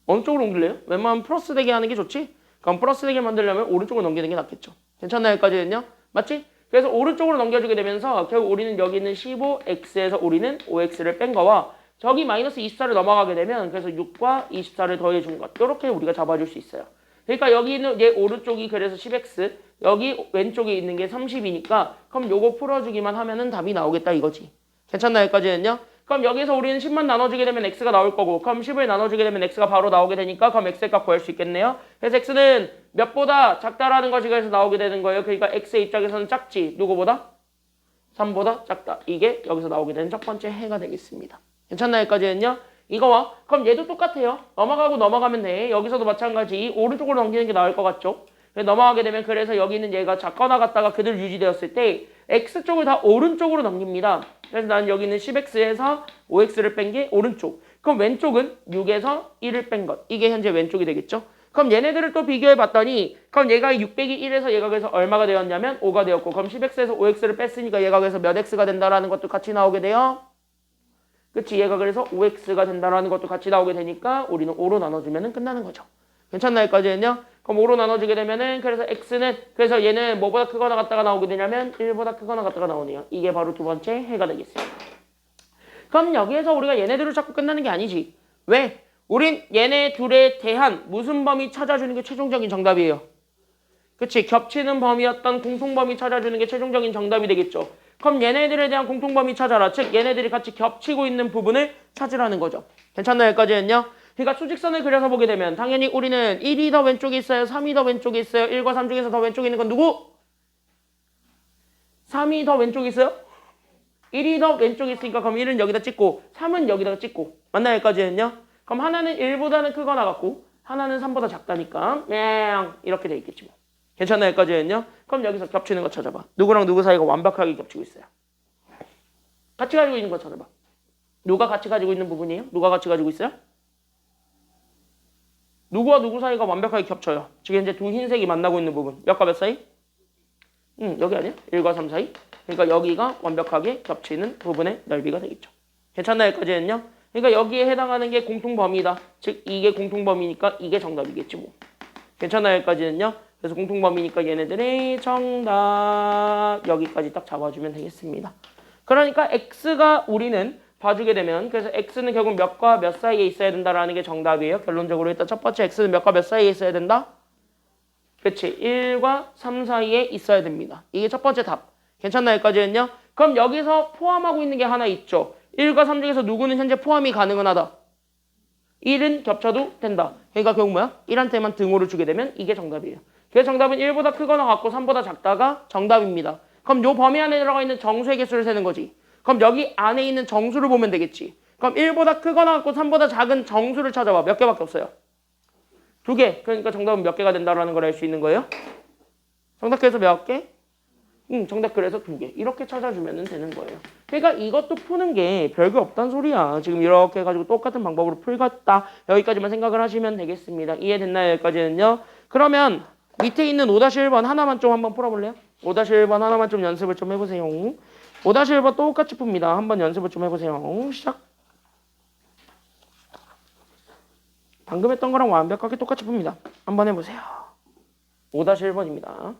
어느 쪽으로 옮길래요? 웬만하면 플러스 되게 하는 게 좋지? 그럼 플러스 되게 만들려면 오른쪽으로 넘기는 게 낫겠죠. 괜찮나요? 여기까지는요? 맞지? 그래서 오른쪽으로 넘겨주게 되면서 결국 우리는 여기 있는 15x에서 우리는 5x를 뺀 거와 저기 마이너스 24를 넘어가게 되면 그래서 6과 24를 더해준 것 이렇게 우리가 잡아줄 수 있어요. 그러니까 여기 있는 얘 오른쪽이 그래서 10x 여기 왼쪽에 있는 게 30이니까 그럼 요거 풀어주기만 하면은 답이 나오겠다 이거지. 괜찮나요? 여기까지는요? 그럼 여기서 우리는 10만 나눠주게 되면 x가 나올 거고 그럼 10을 나눠주게 되면 x가 바로 나오게 되니까 그럼 x의 값 구할 수 있겠네요. 그래서 x는 몇보다 작다라는 것이 그래서 나오게 되는 거예요. 그러니까 x의 입장에서는 작지. 누구보다? 3보다 작다. 이게 여기서 나오게 되는 첫 번째 해가 되겠습니다. 괜찮나요? 여기까지는요? 이거와 그럼 얘도 똑같아요. 넘어가고 넘어가면 돼. 여기서도 마찬가지. 오른쪽으로 넘기는 게 나을 것 같죠? 넘어가게 되면 그래서 여기 있는 얘가 작거나 같다가 그대로 유지되었을 때 x쪽을 다 오른쪽으로 넘깁니다. 그래서 나는 여기 있는 10x에서 5x를 뺀 게 오른쪽. 그럼 왼쪽은 6에서 1을 뺀 것. 이게 현재 왼쪽이 되겠죠? 그럼 얘네들을 또 비교해 봤더니 그럼 얘가 6 빼기 1에서 얘가 그래서 얼마가 되었냐면 5가 되었고 그럼 10x에서 5x를 뺐으니까 얘가 그래서 몇 x가 된다라는 것도 같이 나오게 돼요. 그치? 얘가 그래서 5x가 된다라는 것도 같이 나오게 되니까 우리는 5로 나눠주면 끝나는 거죠. 괜찮나요? 여기까지는요? 그럼 5로 나눠주게 되면은 그래서 x는 그래서 얘는 뭐보다 크거나 같다가 나오게 되냐면 1보다 크거나 같다가 나오네요. 이게 바로 두 번째 해가 되겠습니다. 그럼 여기에서 우리가 얘네들을 찾고 끝나는 게 아니지. 왜? 우린 얘네 둘에 대한 무슨 범위 찾아주는 게 최종적인 정답이에요. 그치? 겹치는 범위였던 공통범위 찾아주는 게 최종적인 정답이 되겠죠. 그럼 얘네들에 대한 공통범위 찾아라. 즉 얘네들이 같이 겹치고 있는 부분을 찾으라는 거죠. 괜찮나요? 여기까지는요? 그러니까 수직선을 그려서 보게 되면 당연히 우리는 1이 더 왼쪽에 있어요. 3이 더 왼쪽에 있어요. 1과 3 중에서 더 왼쪽에 있는 건 누구? 3이 더 왼쪽에 있어요? 1이 더 왼쪽에 있으니까 그럼 1은 여기다 찍고 3은 여기다가 찍고 맞나요? 여기까지는요? 그럼 하나는 1보다는 크거나 같고 하나는 3보다 작다니까 이렇게 돼 있겠지 뭐. 괜찮나요? 여기까지는요? 그럼 여기서 겹치는 거 찾아봐. 누구랑 누구 사이가 완벽하게 겹치고 있어요. 같이 가지고 있는 거 찾아봐. 누가 같이 가지고 있는 부분이에요? 누가 같이 가지고 있어요? 누구와 누구 사이가 완벽하게 겹쳐요. 지금 현재 두 흰색이 만나고 있는 부분. 몇과 몇 사이? 여기 아니야? 1과 3 사이? 그러니까 여기가 완벽하게 겹치는 부분의 넓이가 되겠죠. 괜찮나요? 여기까지는요? 그러니까 여기에 해당하는 게 공통범위다. 즉 이게 공통범위니까 이게 정답이겠지 뭐. 괜찮나요? 여기까지는요? 그래서 공통범위니까 얘네들의 정답 여기까지 딱 잡아주면 되겠습니다. 그러니까 x가 우리는 봐주게 되면 그래서 x는 결국 몇과 몇 사이에 있어야 된다라는 게 정답이에요. 결론적으로 일단 첫 번째 x는 몇과 몇 사이에 있어야 된다? 그치 1과 3 사이에 있어야 됩니다. 이게 첫 번째 답. 괜찮나요? 여기까지는요? 그럼 여기서 포함하고 있는 게 하나 있죠. 1과 3 중에서 누구는 현재 포함이 가능은 하다. 1은 겹쳐도 된다. 그러니까 결국 뭐야? 1한테만 등호를 주게 되면 이게 정답이에요. 그래서 정답은 1보다 크거나 같고 3보다 작다가 정답입니다. 그럼 요 범위 안에 들어가 있는 정수의 개수를 세는 거지. 그럼 여기 안에 있는 정수를 보면 되겠지. 그럼 1보다 크거나 같고 3보다 작은 정수를 찾아봐. 몇 개밖에 없어요? 2개. 그러니까 정답은 몇 개가 된다라는 걸 알 수 있는 거예요. 정답 그래서 몇 개? 정답 그래서 2개. 이렇게 찾아주면 되는 거예요. 그러니까 이것도 푸는 게 별거 없단 소리야. 지금 이렇게 해가지고 똑같은 방법으로 풀겠다. 여기까지만 생각을 하시면 되겠습니다. 이해됐나요? 여기까지는요. 그러면 밑에 있는 5-1번 하나만 좀 한번 풀어볼래요? 5-1번 하나만 좀 연습을 좀 해보세요. 5-1번 똑같이 풉니다. 한번 연습을 좀 해보세요. 시작. 방금 했던 거랑 완벽하게 똑같이 풉니다. 한번 해보세요. 5-1번입니다.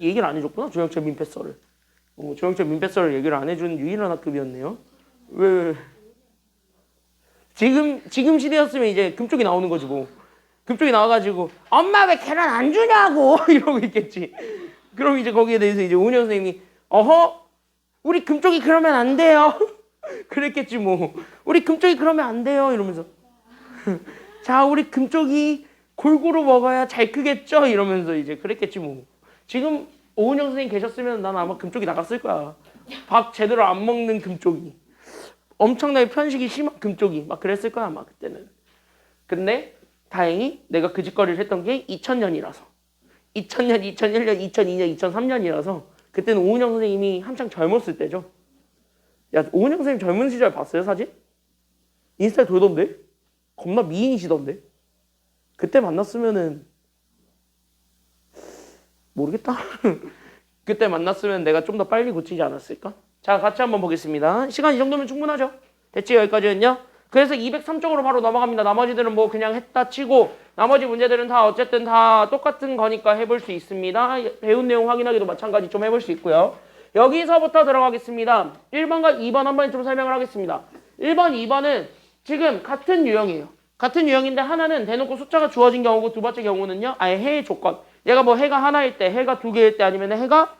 얘기를 안 해줬구나. 조형철 민폐설을. 조형철 민폐설을 얘기를 안 해준 유일한 학급이었네요. 왜? 지금 시대였으면 이제 금쪽이 나오는 거지 뭐. 금쪽이 나와가지고 엄마 왜 계란 안 주냐고 이러고 있겠지. 그럼 이제 거기에 대해서 이제 오은영 선생님이 어허 우리 금쪽이 그러면 안 돼요. 그랬겠지 뭐. 우리 금쪽이 그러면 안 돼요 이러면서 자 우리 금쪽이 골고루 먹어야 잘 크겠죠 이러면서 이제 그랬겠지 뭐. 지금 오은영 선생님 계셨으면 난 아마 금쪽이 나갔을 거야. 밥 제대로 안 먹는 금쪽이. 엄청나게 편식이 심한 금쪽이 막 그랬을 거야 아마 그때는. 근데 다행히 내가 그 짓거리를 했던 게 2000년이라서 2000년, 2001년, 2002년, 2003년이라서 그때는 오은영 선생님이 한창 젊었을 때죠. 야 오은영 선생님 젊은 시절 봤어요 사진? 인스타에 돌던데? 겁나 미인이시던데? 그때 만났으면은 모르겠다. 그때 만났으면 내가 좀 더 빨리 고치지 않았을까? 자 같이 한번 보겠습니다. 시간 이 정도면 충분하죠? 됐지 여기까지는요? 그래서 203쪽으로 바로 넘어갑니다. 나머지들은 뭐 그냥 했다 치고 나머지 문제들은 다 어쨌든 다 똑같은 거니까 해볼 수 있습니다. 배운 내용 확인하기도 마찬가지 좀 해볼 수 있고요. 여기서부터 들어가겠습니다. 1번과 2번 한번 좀 설명을 하겠습니다. 1번, 2번은 지금 같은 유형이에요. 같은 유형인데 하나는 대놓고 숫자가 주어진 경우고 두 번째 경우는요. 아예 해의 조건. 얘가 뭐 해가 하나일 때, 해가 두 개일 때 아니면 해가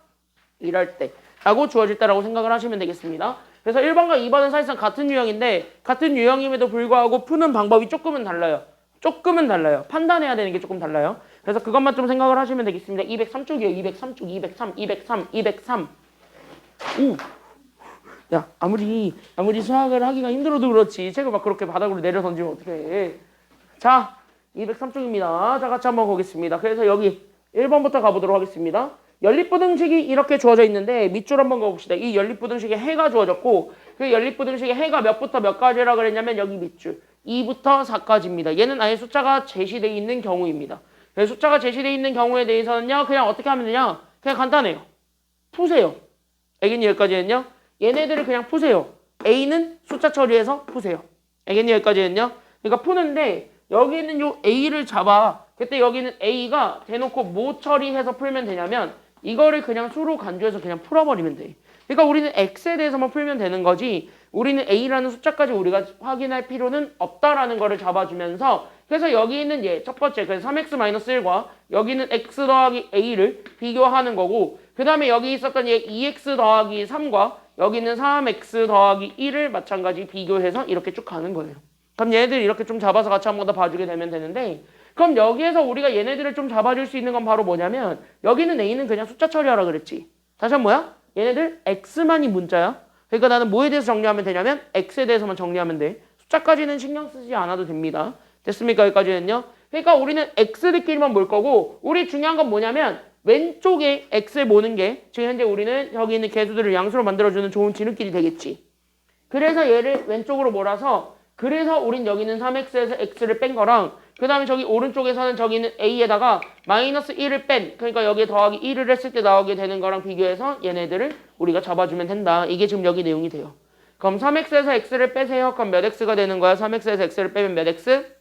일할 때 라고 주어질 때라고 생각을 하시면 되겠습니다. 그래서 1번과 2번은 사실상 같은 유형인데 같은 유형임에도 불구하고 푸는 방법이 조금은 달라요. 조금은 달라요. 판단해야 되는 게 조금 달라요. 그래서 그것만 좀 생각을 하시면 되겠습니다. 203쪽이에요. 203쪽, 203, 203, 203. 오! 야, 아무리 수학을 하기가 힘들어도 그렇지. 책을 막 그렇게 바닥으로 내려 던지면 어떡해. 자, 203쪽입니다. 자, 같이 한번 보겠습니다. 그래서 여기 1번부터 가보도록 하겠습니다. 연립부등식이 이렇게 주어져 있는데 밑줄 한번 가봅시다. 이 연립부등식에 해가 주어졌고 그 연립부등식에 해가 몇부터 몇 가지라 그랬냐면 여기 밑줄 2부터 4까지입니다. 얘는 아예 숫자가 제시되어 있는 경우입니다. 그래서 숫자가 제시되어 있는 경우에 대해서는요. 그냥 어떻게 하면 되냐? 그냥 간단해요. 푸세요. 알겠니? 여기까지는요. 얘네들을 그냥 푸세요. A는 숫자 처리해서 푸세요. 알겠니? 여기까지는요. 그러니까 푸는데 여기는 요 A를 잡아. 그때 여기는 A가 대놓고 뭐 처리해서 풀면 되냐면 이거를 그냥 수로 간주해서 그냥 풀어버리면 돼. 그러니까 우리는 X에 대해서만 풀면 되는 거지 우리는 A라는 숫자까지 우리가 확인할 필요는 없다라는 거를 잡아주면서 그래서 여기 있는 얘 첫 번째 그래서 3x-1과 여기는 x 더하기 A를 비교하는 거고 그 다음에 여기 있었던 얘 2x 더하기 3과 여기는 3x 더하기 1을 마찬가지 비교해서 이렇게 쭉 가는 거예요. 그럼 얘네들 이렇게 좀 잡아서 같이 한번 더 봐주게 되면 되는데 그럼 여기에서 우리가 얘네들을 좀 잡아줄 수 있는 건 바로 뭐냐면 여기는 A는 그냥 숫자 처리하라 그랬지. 다시 한번 뭐야? 얘네들 X만이 문자야. 그러니까 나는 뭐에 대해서 정리하면 되냐면 X에 대해서만 정리하면 돼. 숫자까지는 신경 쓰지 않아도 됩니다. 됐습니까? 여기까지는요. 그러니까 우리는 X들끼리만 볼 거고 우리 중요한 건 뭐냐면 왼쪽에 X를 모는 게 지금 현재 우리는 여기 있는 개수들을 양수로 만들어주는 좋은 지름길이 되겠지. 그래서 얘를 왼쪽으로 몰아서 그래서 우린 여기는 3x에서 x를 뺀 거랑 그 다음에 저기 오른쪽에서는 저기는 a에다가 마이너스 1을 뺀 그러니까 여기에 더하기 1을 했을 때 나오게 되는 거랑 비교해서 얘네들을 우리가 잡아주면 된다. 이게 지금 여기 내용이 돼요. 그럼 3x에서 x를 빼세요. 그럼 몇 x가 되는 거야? 3x에서 x를 빼면 몇 x?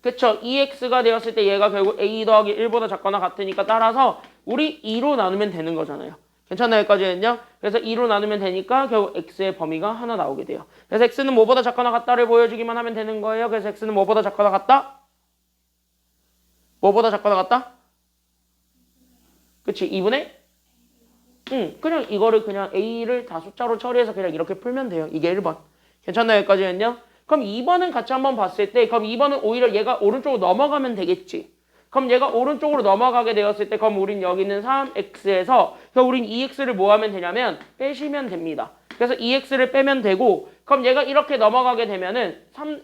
그쵸. 2x가 되었을 때 얘가 결국 a 더하기 1보다 작거나 같으니까 따라서 우리 2로 나누면 되는 거잖아요. 괜찮나요? 여기까지는요? 그래서 2로 나누면 되니까 결국 x의 범위가 하나 나오게 돼요. 그래서 x는 뭐보다 작거나 같다를 보여주기만 하면 되는 거예요. 그래서 x는 뭐보다 작거나 같다? 뭐보다 작거나 같다? 그치? 2분의? 그냥 이거를 그냥 a를 다 숫자로 처리해서 그냥 이렇게 풀면 돼요. 이게 1번. 괜찮나요? 여기까지는요? 그럼 2번은 같이 한번 봤을 때 그럼 2번은 오히려 얘가 오른쪽으로 넘어가면 되겠지. 그럼 얘가 오른쪽으로 넘어가게 되었을 때 그럼 우린 여기 있는 3x에서 그럼 우린 2x를 뭐 하면 되냐면 빼시면 됩니다. 그래서 2x를 빼면 되고 그럼 얘가 이렇게 넘어가게 되면은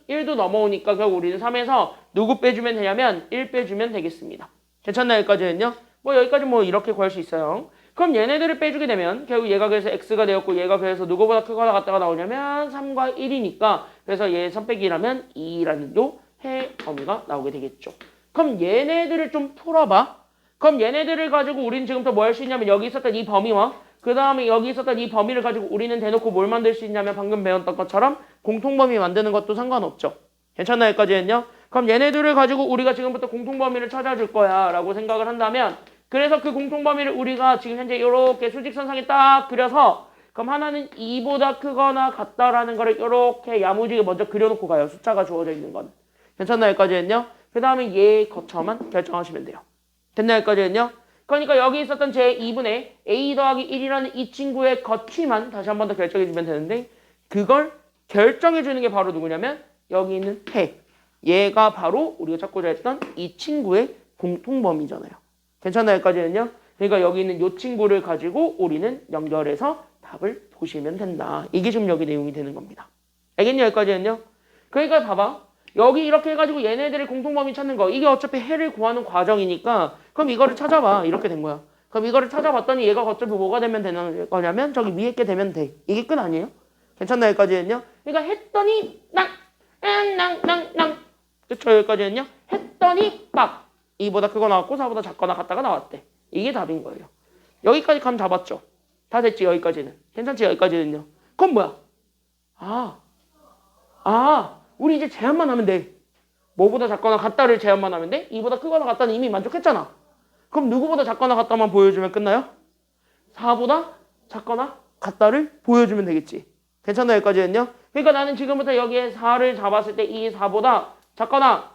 1도 넘어오니까 결국 우리는 3에서 누구 빼주면 되냐면 1 빼주면 되겠습니다. 괜찮나요? 여기까지는요? 뭐 여기까지 뭐 이렇게 구할 수 있어요. 그럼 얘네들을 빼주게 되면 결국 얘가 그래서 x가 되었고 얘가 그래서 누구보다 크거나 같다가 나오냐면 3과 1이니까 그래서 얘 3 빼기 1하면 2라는 요 해 범위가 나오게 되겠죠. 그럼 얘네들을 좀 풀어봐. 그럼 얘네들을 가지고 우리는 지금부터 뭐 할 수 있냐면 여기 있었던 이 범위와 그 다음에 여기 있었던 이 범위를 가지고 우리는 대놓고 뭘 만들 수 있냐면 방금 배웠던 것처럼 공통범위 만드는 것도 상관없죠. 괜찮나요? 여기까지는요? 그럼 얘네들을 가지고 우리가 지금부터 공통범위를 찾아줄 거야 라고 생각을 한다면 그래서 그 공통범위를 우리가 지금 현재 이렇게 수직선상에 딱 그려서 그럼 하나는 2보다 크거나 같다라는 거를 이렇게 야무지게 먼저 그려놓고 가요. 숫자가 주어져 있는 건. 괜찮나요? 여기까지는요? 그 다음에 얘 거쳐만 결정하시면 돼요. 됐나요? 여기까지는요? 그러니까 여기 있었던 제 2분의 a 더하기 1이라는 이 친구의 거치만 다시 한 번 더 결정해주면 되는데 그걸 결정해주는 게 바로 누구냐면 여기 있는 해. 얘가 바로 우리가 찾고자 했던 이 친구의 공통범위잖아요. 괜찮나요? 여기까지는요? 그러니까 여기 있는 이 친구를 가지고 우리는 연결해서 답을 보시면 된다. 이게 지금 여기 내용이 되는 겁니다. 알겠냐? 여기까지는요? 그러니까 봐봐. 여기 이렇게 해가지고 얘네들의 공통범위 찾는 거 이게 어차피 해를 구하는 과정이니까 그럼 이거를 찾아봐. 이렇게 된 거야. 그럼 이거를 찾아봤더니 얘가 어차피 뭐가 되면 되는 거냐면 저기 위에 게 되면 돼. 이게 끝 아니에요? 괜찮나요? 여기까지는요? 그러니까 했더니 낭 그쵸? 여기까지는요? 했더니 빡 2보다 크거 나왔고 4보다 작거나 같다가 나왔대. 이게 답인 거예요. 여기까지 감 잡았죠? 다 됐지 여기까지는. 괜찮지 여기까지는요. 그럼 뭐야? 우리 이제 제한만 하면 돼. 뭐보다 작거나 같다를 제한만 하면 돼? 이보다 크거나 같다는 이미 만족했잖아. 그럼 누구보다 작거나 같다만 보여주면 끝나요? 4보다 작거나 같다를 보여주면 되겠지. 괜찮나요 여기까지는요? 그러니까 나는 지금부터 여기에 4를 잡았을 때 이 4보다 작거나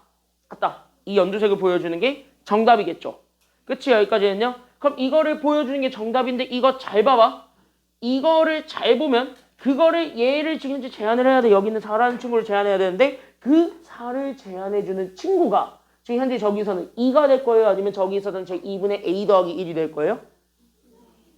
같다. 이 연두색을 보여주는 게 정답이겠죠. 그치 여기까지는요? 그럼 이거를 보여주는 게 정답인데 이거 잘 봐봐. 이거를 잘 보면 그거를 얘를 지금 이제 제한을 해야 돼. 여기 있는 4라는 친구를 제한해야 되는데 그 4를 제한해주는 친구가 지금 현재 저기서는 2가 될 거예요? 아니면 저기 있었던 제 2분의 a 더하기 1이 될 거예요?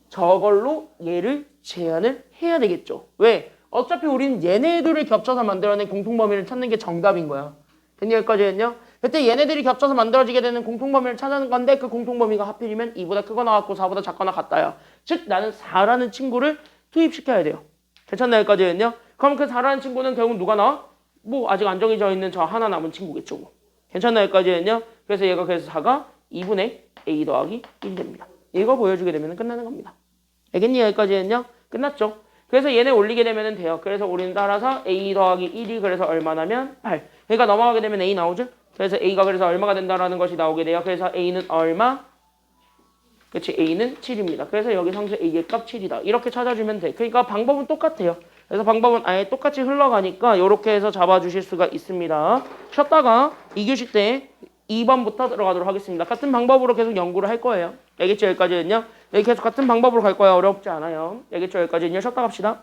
저걸로 얘를 제한을 해야 되겠죠. 왜? 어차피 우리는 얘네들을 겹쳐서 만들어낸 공통범위를 찾는 게 정답인 거야. 됐냐 여기까지는요? 그때 얘네들이 겹쳐서 만들어지게 되는 공통범위를 찾는 건데 그 공통범위가 하필이면 2보다 크거나 같고 4보다 작거나 같다야. 즉 나는 4라는 친구를 투입시켜야 돼요. 괜찮나요? 여기까지는요? 그럼 그 4라는 친구는 결국 누가 나와? 뭐 아직 안 정해져 있는 저 하나 남은 친구겠죠. 뭐. 괜찮나요? 여기까지는요? 그래서 얘가 그래서 4가 2분의 a 더하기 1이 됩니다. 이거 보여주게 되면 끝나는 겁니다. 알겠니? 여기까지는요? 끝났죠? 그래서 얘네 올리게 되면 돼요. 그래서 우리는 따라서 a 더하기 1이 그래서 얼마나면 8. 그러니까 넘어가게 되면 a 나오죠? 그래서 a가 그래서 얼마가 된다라는 것이 나오게 돼요. 그래서 a는 얼마? 그치, a는 7입니다. 그래서 여기 상수 a의 값 7이다. 이렇게 찾아주면 돼. 그러니까 방법은 똑같아요. 그래서 방법은 아예 똑같이 흘러가니까 이렇게 해서 잡아주실 수가 있습니다. 쉬었다가 2교시 때 2번부터 들어가도록 하겠습니다. 같은 방법으로 계속 연구를 할 거예요. 알겠죠? 여기까지는요. 여기 계속 같은 방법으로 갈 거예요. 어렵지 않아요. 알겠죠? 여기까지는요. 쉬었다 갑시다.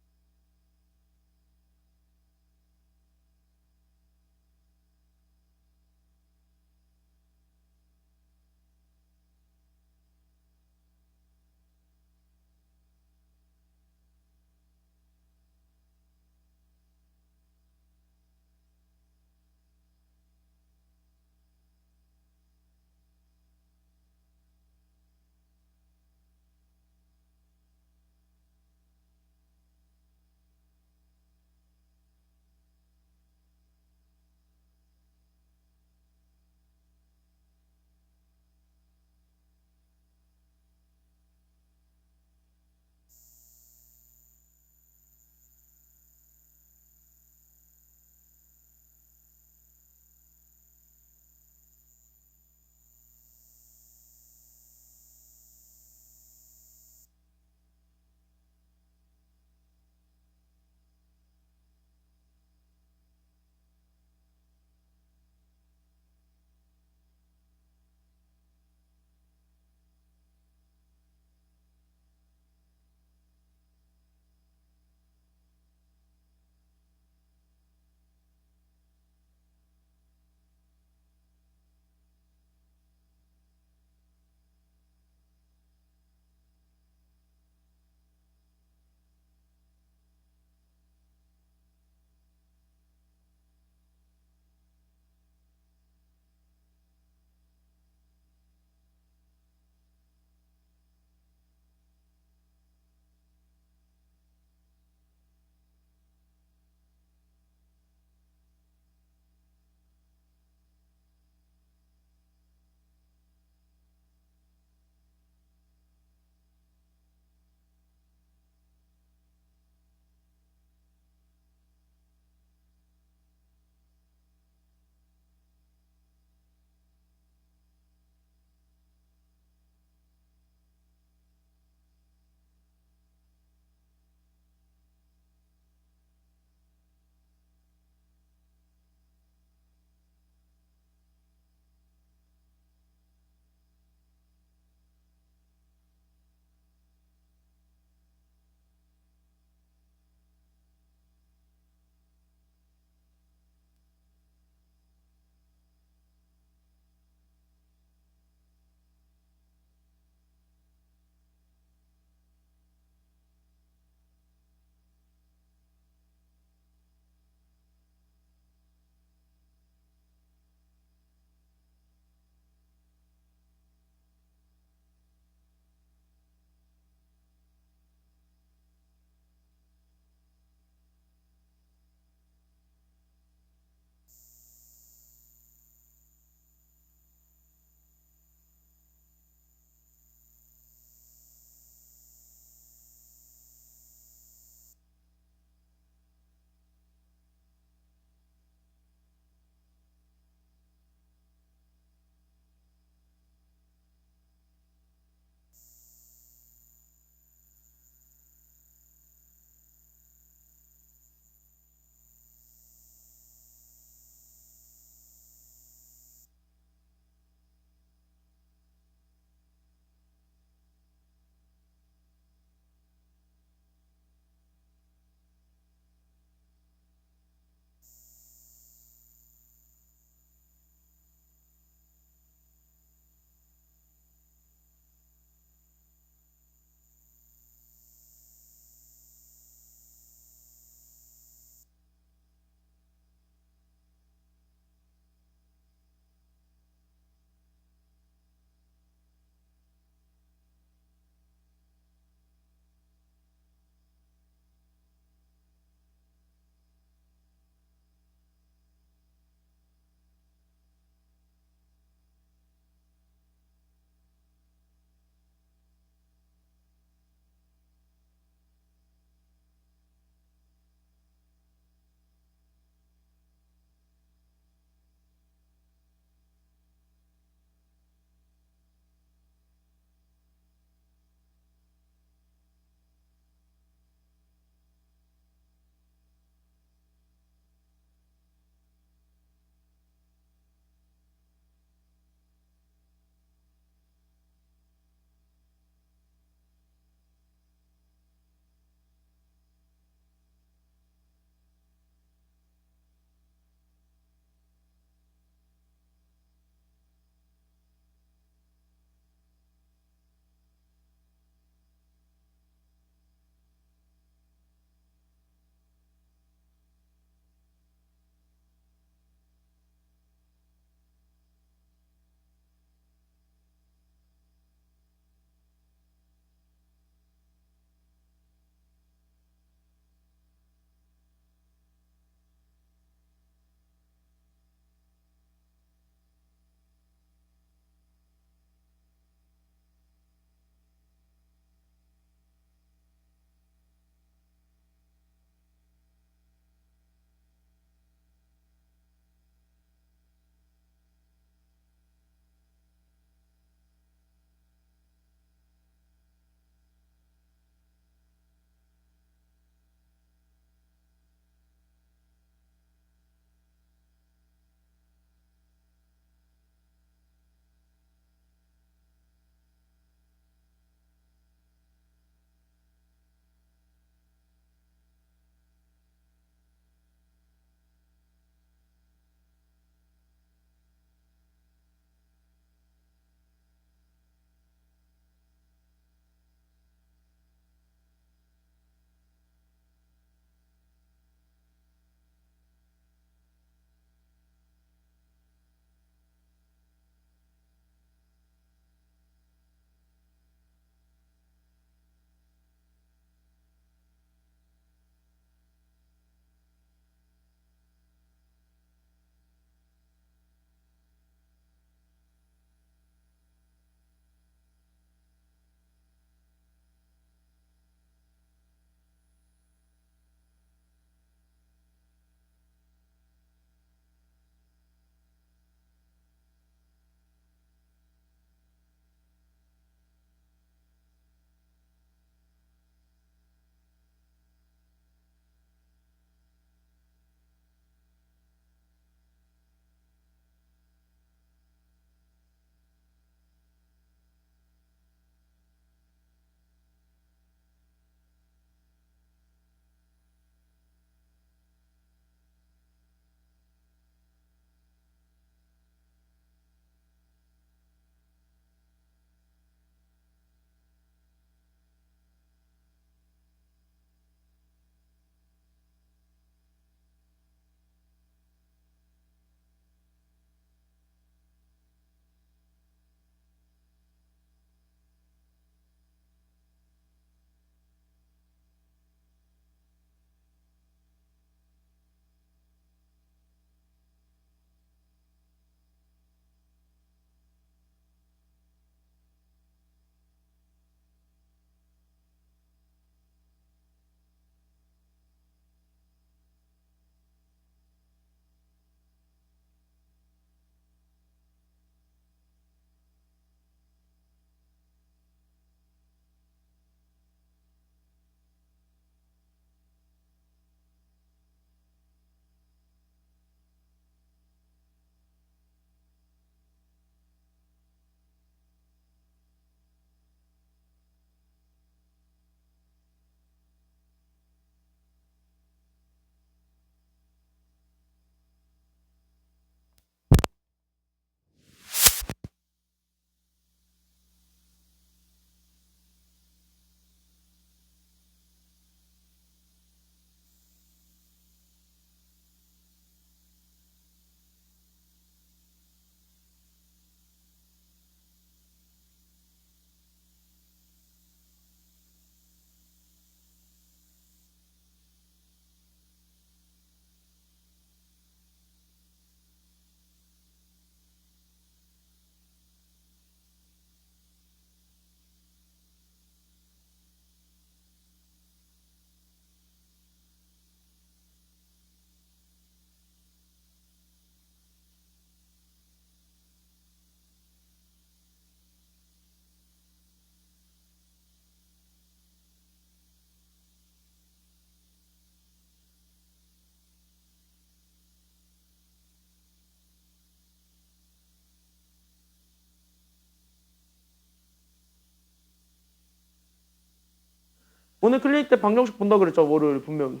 오늘 클리닉 때 방정식 본다 그랬죠, 월요일 분명히.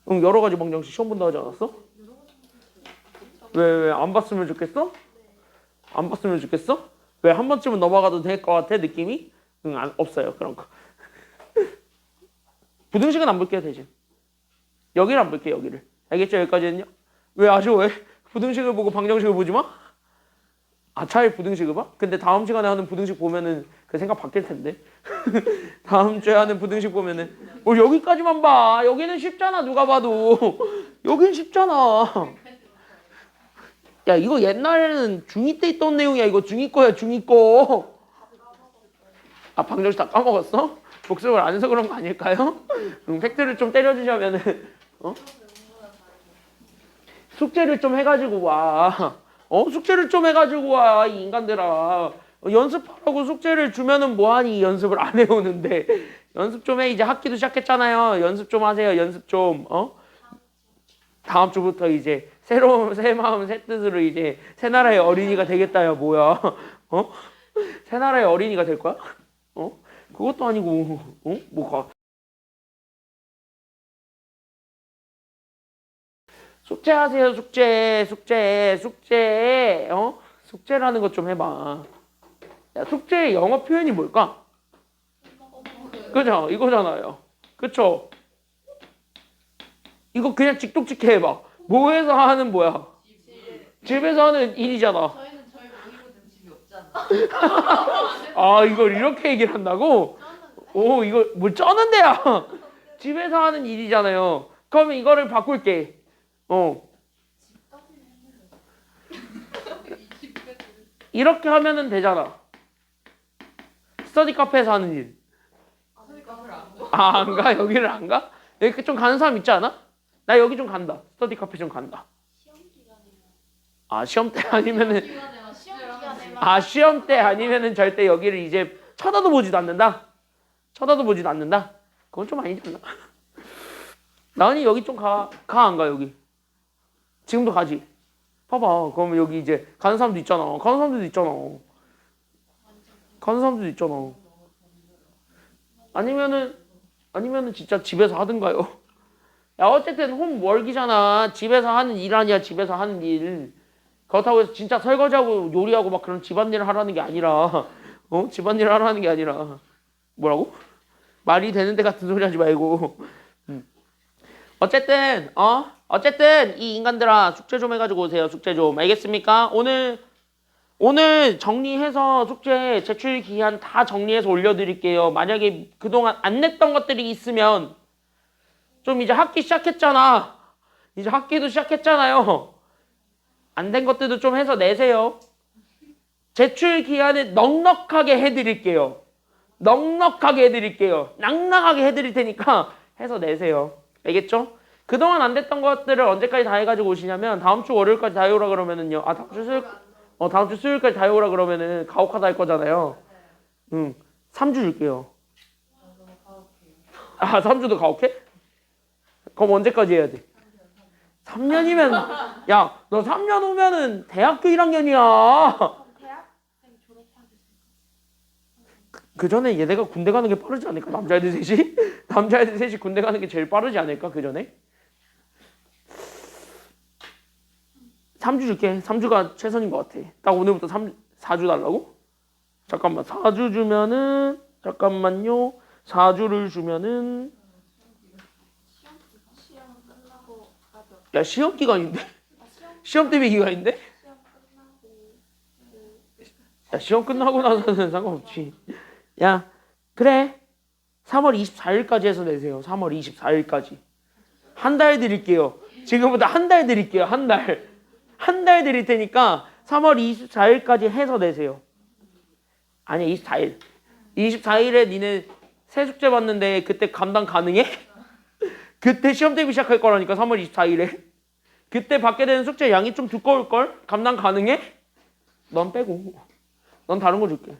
응, 여러 가지 방정식 시험 본다 하지 않았어? 왜 안 봤으면 좋겠어? 안 봤으면 좋겠어? 왜 한 번쯤은 넘어가도 될 것 같아 느낌이? 응, 없어요 그런 거. 부등식은 안 볼게요 대신. 여기를 안 볼게요 여기를. 알겠죠 여기까지는요? 왜 아쉬워해? 부등식을 보고 방정식을 보지 마? 아 차라리 부등식을 봐? 근데 다음 시간에 하는 부등식 보면은 그 생각 바뀔 텐데. 다음 주에 하는 부등식 보면은 여기까지만 봐. 여기는 쉽잖아 누가 봐도. 여긴 쉽잖아. 야 이거 옛날에는 중2 때 있던 내용이야. 이거 중2 거야 중2 거. 아 방정식 다 까먹었어? 복습을 안 해서 그런 거 아닐까요? 팩트를 좀 때려주자면은 숙제를 좀 해가지고 와. 숙제를 좀 해가지고 와 이 인간들아. 연습하라고 숙제를 주면은 뭐하니 연습을 안 해오는데. 연습 좀 해. 이제 학기도 시작했잖아요. 연습 좀 하세요. 연습 좀. 다음 주부터 이제 새로운 새 마음 새 뜻으로 이제 새 나라의 어린이가 되겠다야 뭐야. 새 나라의 어린이가 될 거야? 그것도 아니고 뭐가 숙제하세요. 숙제. 숙제라는 것 좀 해봐. 야, 숙제의 영어 표현이 뭘까? 그죠? 이거잖아요. 그쵸? 이거 그냥 직독직해 해봐. 뭐해서 하는 뭐야? 집에서 하는 일이잖아. 저희는 저희 모이거든 집이 없잖아. 아 이걸 이렇게 얘기를 한다고? 오 이거 뭘 쩌는데야. 집에서 하는 일이잖아요. 그러면 이거를 바꿀게. 이렇게 하면은 되잖아. 스터디 카페에서 하는 일. 아, 안 가? 여기를 안 가? 여기 좀 가는 사람 있지 않아? 나 여기 좀 간다. 스터디 카페 좀 간다. 아, 시험 때 아니면은 시험 때 아니면은 절대 여기를 이제 쳐다도 보지도 않는다. 그건 좀 아니지 않나? 나은이 여기 좀 가 안 가 여기? 지금도 가지. 봐봐. 그러면 여기 이제 가는 사람도 있잖아. 아니면은 진짜 집에서 하든가요. 야 어쨌든 홈월기잖아. 집에서 하는 일 아니야. 집에서 하는 일. 그렇다고 해서 진짜 설거지하고 요리하고 막 그런 집안일을 하라는 게 아니라 집안일을 하라는 게 아니라 뭐라고? 말이 되는 데 같은 소리 하지 말고. 어쨌든 이 인간들아 숙제 좀 해가지고 오세요. 숙제 좀. 알겠습니까? 오늘 정리해서 숙제 제출 기한 다 정리해서 올려드릴게요. 만약에 그동안 안 냈던 것들이 있으면 좀 이제 학기 시작했잖아. 이제 학기도 시작했잖아요. 안 된 것들도 좀 해서 내세요. 제출 기한을 넉넉하게 해드릴게요. 낭낭하게 해드릴 테니까 해서 내세요. 알겠죠? 그동안 안 됐던 것들을 언제까지 다 해가지고 오시냐면 다음 주 월요일까지 다 해오라 그러면은요. 다음 주 수요일까지 다 해오라 그러면은 가혹하다 할 거잖아요. 3주 줄게요. 3주도 가혹해? 그럼 언제까지 해야 돼? 3년이면 야, 너 3년 후면은 대학교 1학년이야. 그 전에 얘네가 군대 가는 게 빠르지 않을까? 남자애들 셋이 군대 가는 게 제일 빠르지 않을까? 그 전에? 3주 줄게. 3주가 최선인 것 같아. 딱 오늘부터 4주 달라고? 잠깐만. 4주 주면은 잠깐만요. 4주를 주면은 야 시험 기간인데? 시험 때문에 기간인데? 야 시험 끝나고 나서는 상관없지. 야 그래 3월 24일까지 해서 내세요. 3월 24일까지 한 달 드릴게요. 지금부터 한 달 드릴게요. 한 달 드릴 테니까 3월 24일까지 해서 내세요. 아니 24일 24일에 니네 새 숙제 받는데 그때 감당 가능해? 그때 시험 대비 시작할 거라니까. 3월 24일에 그때 받게 되는 숙제 양이 좀 두꺼울걸? 감당 가능해? 넌 빼고 넌 다른 거 줄게.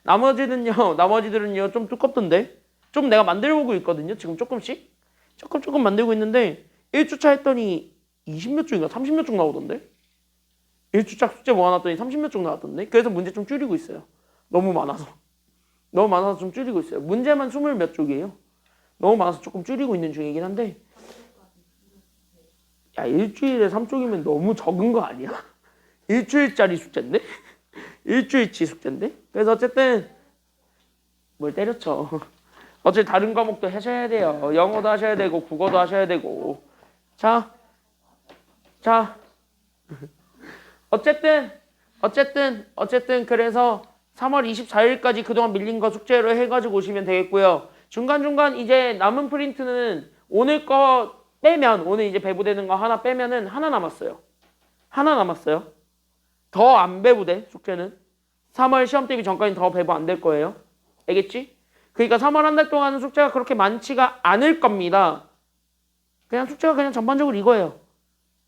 나머지들은요 좀 두껍던데. 좀 내가 만들어보고 있거든요. 지금 조금씩 조금 만들고 있는데 1주차 했더니 20몇 쪽인가 30몇 쪽 나오던데. 1주차 숙제 모아놨더니 30몇 쪽 나왔던데. 그래서 문제 좀 줄이고 있어요. 너무 많아서. 너무 많아서 좀 줄이고 있어요. 문제만 20 몇 쪽이에요. 너무 많아서 조금 줄이고 있는 중이긴 한데 야 일주일에 3쪽이면 너무 적은 거 아니야? 일주일짜리 숙제인데? 일주일치 숙제인데? 그래서 어쨌든 뭘 때렸죠. 어차피 다른 과목도 하셔야 돼요. 영어도 하셔야 되고 국어도 하셔야 되고 자 어쨌든 그래서 3월 24일까지 그동안 밀린 거 숙제로 해가지고 오시면 되겠고요. 중간중간 이제 남은 프린트는 오늘 거 빼면 오늘 이제 배부되는 거 하나 빼면은 하나 남았어요. 더 안 배부돼 숙제는. 3월 시험 대비 전까지는 더 배부 안 될 거예요. 알겠지? 그러니까 3월 한 달 동안은 숙제가 그렇게 많지가 않을 겁니다. 그냥 숙제가 그냥 전반적으로 이거예요.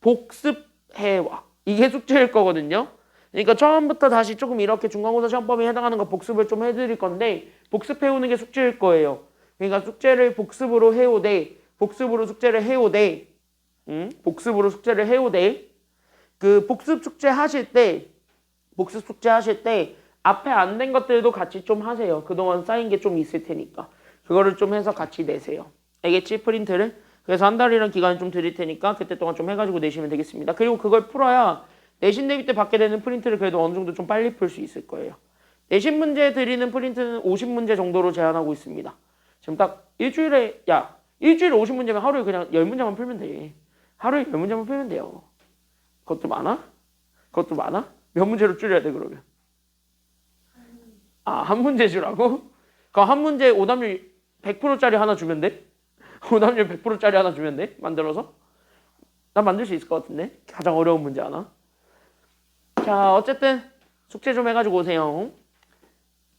복습해와. 이게 숙제일 거거든요. 그러니까 처음부터 다시 조금 이렇게 중간고사 시험범위에 해당하는 거 복습을 좀 해드릴 건데 복습해오는 게 숙제일 거예요. 그러니까 숙제를 복습으로 해오되 복습으로 숙제를 해오되 그 복습 숙제 하실 때 앞에 안 된 것들도 같이 좀 하세요. 그동안 쌓인 게 좀 있을 테니까 그거를 좀 해서 같이 내세요. 알겠지? 프린트를. 그래서 한 달이란 기간을 좀 드릴 테니까 그때 동안 좀 해가지고 내시면 되겠습니다. 그리고 그걸 풀어야 내신 대비 때 받게 되는 프린트를 그래도 어느 정도 좀 빨리 풀 수 있을 거예요. 내신 문제 드리는 프린트는 50문제 정도로 제한하고 있습니다. 지금 딱 일주일에 50문제면 하루에 그냥 10문제만 풀면 돼. 하루에 10문제만 풀면 돼요. 그것도 많아? 몇 문제로 줄여야 돼 그러면? 한 문제 주라고? 그럼 한 문제 오답률 100%짜리 하나 주면 돼? 오답률 100%짜리 하나 주면 돼? 만들어서? 난 만들 수 있을 것 같은데? 가장 어려운 문제 하나. 자, 어쨌든 숙제 좀 해가지고 오세요.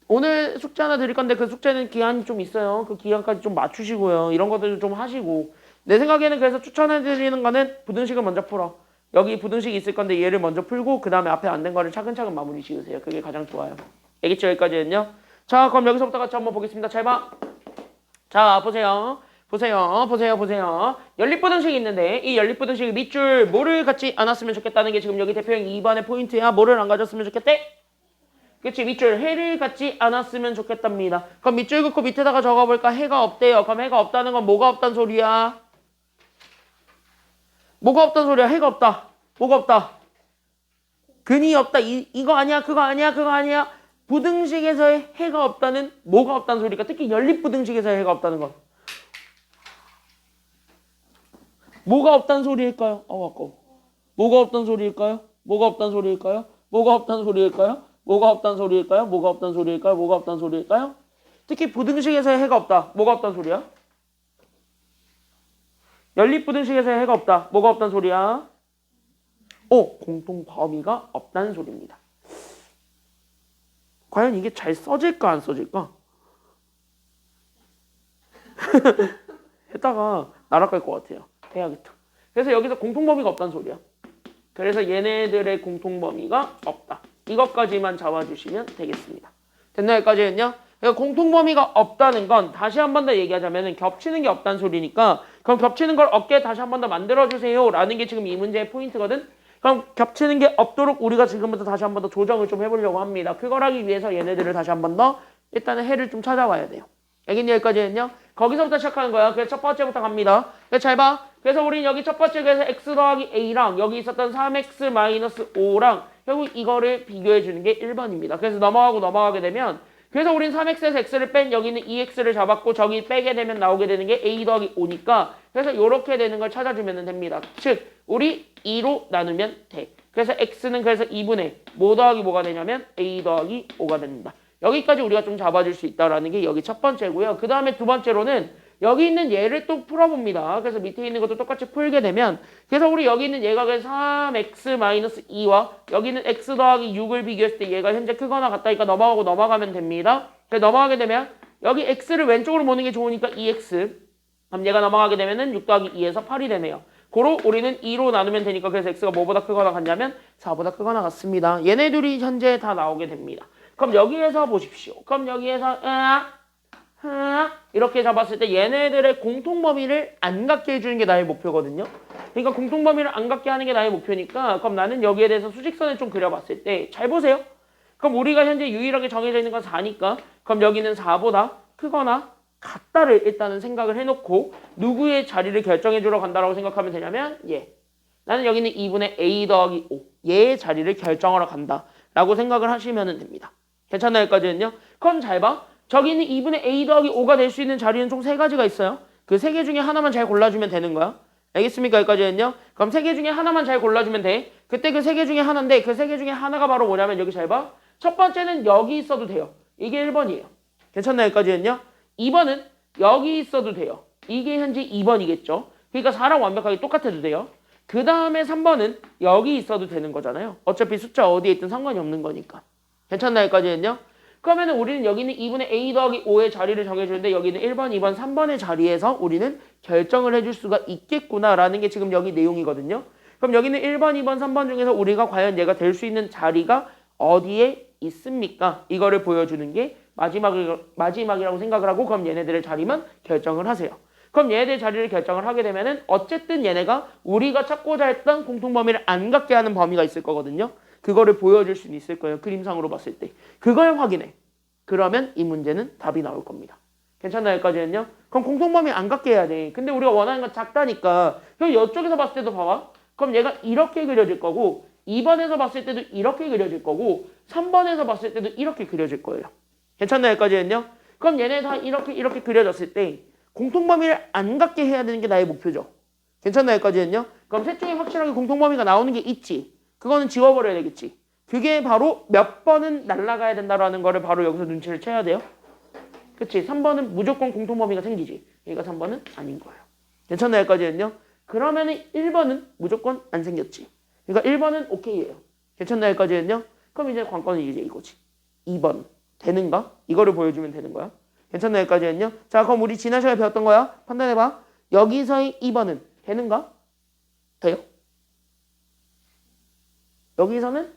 오늘 숙제 하나 드릴 건데 그 숙제는 기한이 좀 있어요. 그 기한까지 좀 맞추시고요. 이런 것들 좀 하시고. 내 생각에는 그래서 추천해드리는 거는 부등식을 먼저 풀어. 여기 부등식이 있을 건데 얘를 먼저 풀고 그 다음에 앞에 안 된 거를 차근차근 마무리 지으세요. 그게 가장 좋아요. 알겠죠? 여기까지는요. 자, 그럼 여기서부터 같이 한번 보겠습니다. 잘 봐. 자, 보세요. 연립부등식이 있는데 이 연립부등식이 밑줄 뭐를 갖지 않았으면 좋겠다는 게 지금 여기 대표형 2번의 포인트야. 뭐를 안 가졌으면 좋겠대? 그치? 밑줄 해를 갖지 않았으면 좋겠답니다. 그럼 밑줄 긋고 밑에다가 적어볼까? 해가 없대요. 그럼 해가 없다는 건 뭐가 없단 소리야? 해가 없다. 뭐가 없다? 근이 없다. 이거 아니야? 그거 아니야? 부등식에서의 해가 없다는 뭐가 없다는 소리가 특히 연립부등식에서의 해가 없다는 건 뭐가 없다는 소리일까요? 아까워. 뭐가 없다는 소리일까요? 특히 부등식에서의 해가 없다. 뭐가 없다는 소리야? 연립부등식에서의 해가 없다. 뭐가 없다는 소리야? 공통 범위가 없다는 소리입니다. 과연 이게 잘 써질까 안 써질까? 했다가 날아갈 것 같아요. 해야겠다. 그래서 여기서 공통범위가 없다는 소리야. 그래서 얘네들의 공통범위가 없다. 이것까지만 잡아주시면 되겠습니다. 됐나요? 여기까지는요? 그러니까 공통범위가 없다는 건 다시 한 번 더 얘기하자면 겹치는 게 없다는 소리니까 그럼 겹치는 걸 없게 다시 한 번 더 만들어주세요 라는 게 지금 이 문제의 포인트거든. 그럼 겹치는 게 없도록 우리가 지금부터 다시 한 번 더 조정을 좀 해보려고 합니다. 그걸 하기 위해서 얘네들을 다시 한 번 더 일단은 해를 좀 찾아봐야 돼요. 알겠니? 여기까지는요? 거기서부터 시작하는 거야. 그래서 첫 번째부터 갑니다. 그래서 잘 봐. 그래서 우리는 여기 첫 번째 그래서 x 더하기 a랑 여기 있었던 3x 마이너스 5랑 결국 이거를 비교해 주는 게 1번입니다. 그래서 넘어가게 되면 그래서 우린 3x에서 x를 뺀 여기는 2x를 잡았고 저기 빼게 되면 나오게 되는 게 a 더하기 5니까 그래서 이렇게 되는 걸 찾아주면 됩니다. 즉 우리 2로 나누면 돼. 그래서 x는 그래서 2분의 뭐 더하기 뭐가 되냐면 a 더하기 5가 됩니다. 여기까지 우리가 좀 잡아줄 수 있다라는 게 여기 첫 번째고요. 그 다음에 두 번째로는 여기 있는 얘를 또 풀어봅니다. 그래서 밑에 있는 것도 똑같이 풀게 되면 그래서 우리 여기 있는 얘가 3x-2와 여기는 x 더하기 6을 비교했을 때 얘가 현재 크거나 같다니까 넘어가면 됩니다. 그래서 넘어가게 되면 여기 x를 왼쪽으로 모는 게 좋으니까 2x 그럼 얘가 넘어가게 되면은 6 더하기 2에서 8이 되네요. 고로 우리는 2로 나누면 되니까 그래서 x가 뭐보다 크거나 같냐면 4보다 크거나 같습니다. 얘네 둘이 현재 다 나오게 됩니다. 그럼 여기에서 보십시오. 그럼 여기에서 이렇게 잡았을 때 얘네들의 공통범위를 안 갖게 해주는 게 나의 목표거든요. 그러니까 공통범위를 안 갖게 하는 게 나의 목표니까 그럼 나는 여기에 대해서 수직선을 좀 그려봤을 때 잘 보세요. 그럼 우리가 현재 유일하게 정해져 있는 건 4니까 그럼 여기는 4보다 크거나 같다를 일단은 생각을 해놓고 누구의 자리를 결정해 주러 간다라고 생각하면 되냐면 나는 여기는 2분의 a 더하기 5 얘의 자리를 결정하러 간다라고 생각을 하시면 됩니다. 괜찮나요? 여기까지는요? 그럼 잘 봐. 저기는 2분의 a 더하기 5가 될 수 있는 자리는 총 3가지가 있어요. 그 3개 중에 하나만 잘 골라주면 되는 거야. 알겠습니까? 여기까지는요? 그럼 3개 중에 하나만 잘 골라주면 돼. 그때 그 3개 중에 하나인데 그 3개 중에 하나가 바로 뭐냐면 여기 잘 봐. 첫 번째는 여기 있어도 돼요. 이게 1번이에요. 괜찮나요? 여기까지는요? 2번은 여기 있어도 돼요. 이게 현재 2번이겠죠. 그러니까 4랑 완벽하게 똑같아도 돼요. 그 다음에 3번은 여기 있어도 되는 거잖아요. 어차피 숫자 어디에 있든 상관이 없는 거니까. 괜찮나요? 여기까지는요? 그러면 우리는 여기는 2분의 a 더하기 5의 자리를 정해주는데 여기는 1번, 2번, 3번의 자리에서 우리는 결정을 해줄 수가 있겠구나라는 게 지금 여기 내용이거든요. 그럼 여기는 1번, 2번, 3번 중에서 우리가 과연 얘가 될 수 있는 자리가 어디에 있습니까? 이거를 보여주는 게 마지막이라고 생각을 하고 그럼 얘네들의 자리만 결정을 하세요. 그럼 얘네들 자리를 결정을 하게 되면은 어쨌든 얘네가 우리가 찾고자 했던 공통범위를 안 갖게 하는 범위가 있을 거거든요. 그거를 보여줄 수는 있을 거예요. 그림상으로 봤을 때. 그걸 확인해. 그러면 이 문제는 답이 나올 겁니다. 괜찮나요? 여기까지는요? 그럼 공통범위 안 갖게 해야 돼. 근데 우리가 원하는 건 작다니까. 그럼 이쪽에서 봤을 때도 봐봐. 그럼 얘가 이렇게 그려질 거고 2번에서 봤을 때도 이렇게 그려질 거고 3번에서 봤을 때도 이렇게 그려질 거예요. 괜찮나요? 여기까지는요? 그럼 얘네 다 이렇게 그려졌을 때 공통범위를 안 갖게 해야 되는 게 나의 목표죠. 괜찮나요? 여기까지는요? 그럼 셋 중에 확실하게 공통범위가 나오는 게 있지. 그거는 지워버려야 되겠지. 그게 바로 몇 번은 날아가야 된다라는 거를 바로 여기서 눈치를 채야 돼요. 그치? 3번은 무조건 공통범위가 생기지. 그러니까 3번은 아닌 거예요. 괜찮나요? 여기까지는요? 그러면은 1번은 무조건 안 생겼지. 그러니까 1번은 오케이예요. 괜찮나요? 여기까지는요? 그럼 이제 관건은 이제 이거지. 2번 되는가? 이거를 보여주면 되는 거야. 괜찮나요? 여기까지는요? 자, 그럼 우리 지난 시간에 배웠던 거야. 판단해봐. 여기서의 2번은 되는가? 돼요? 여기서는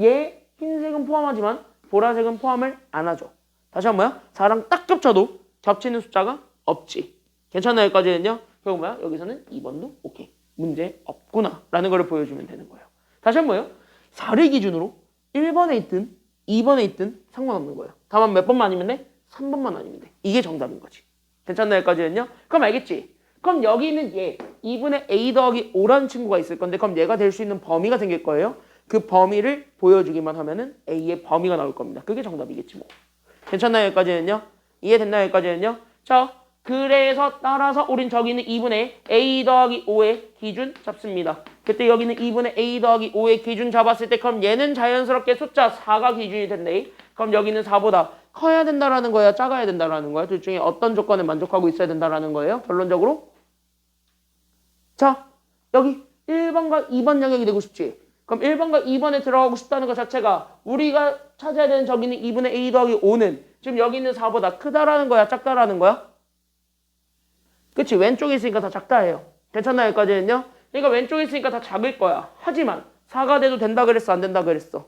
얘 흰색은 포함하지만 보라색은 포함을 안 하죠. 다시 한 번 뭐야? 4랑 딱 겹쳐도 겹치는 숫자가 없지. 괜찮나요? 여기까지는요? 그리고 뭐야? 여기서는 2번도 오케이. 문제 없구나 라는 걸 보여주면 되는 거예요. 다시 한 번 뭐예요? 4를 기준으로 1번에 있든 2번에 있든 상관없는 거예요. 다만 몇 번만 아니면 돼? 3번만 아니면 돼. 이게 정답인 거지. 괜찮나요? 여기까지는요? 그럼 알겠지? 그럼 여기는 얘 2분의 a 더하기 5라는 친구가 있을 건데 그럼 얘가 될 수 있는 범위가 생길 거예요. 그 범위를 보여주기만 하면은 a의 범위가 나올 겁니다. 그게 정답이겠지 뭐. 괜찮나요? 여기까지는요? 이해됐나요? 여기까지는요? 자, 그래서 따라서 우린 저기는 2분의 a 더하기 5의 기준 잡습니다. 그때 여기는 2분의 a 더하기 5의 기준 잡았을 때 그럼 얘는 자연스럽게 숫자 4가 기준이 된대. 그럼 여기는 4보다 커야 된다라는 거야? 작아야 된다라는 거야? 둘 중에 어떤 조건을 만족하고 있어야 된다라는 거예요? 결론적으로? 자, 여기 1번과 2번 영역이 되고 싶지? 그럼 1번과 2번에 들어가고 싶다는 것 자체가 우리가 찾아야 되는 저기는 2분의 a 더하기 5는 지금 여기 있는 4보다 크다라는 거야? 작다라는 거야? 그치? 왼쪽에 있으니까 다 작다예요. 괜찮나요? 여기까지는요? 그러니까 왼쪽에 있으니까 다 작을 거야. 하지만 4가 돼도 된다 그랬어? 안 된다 그랬어?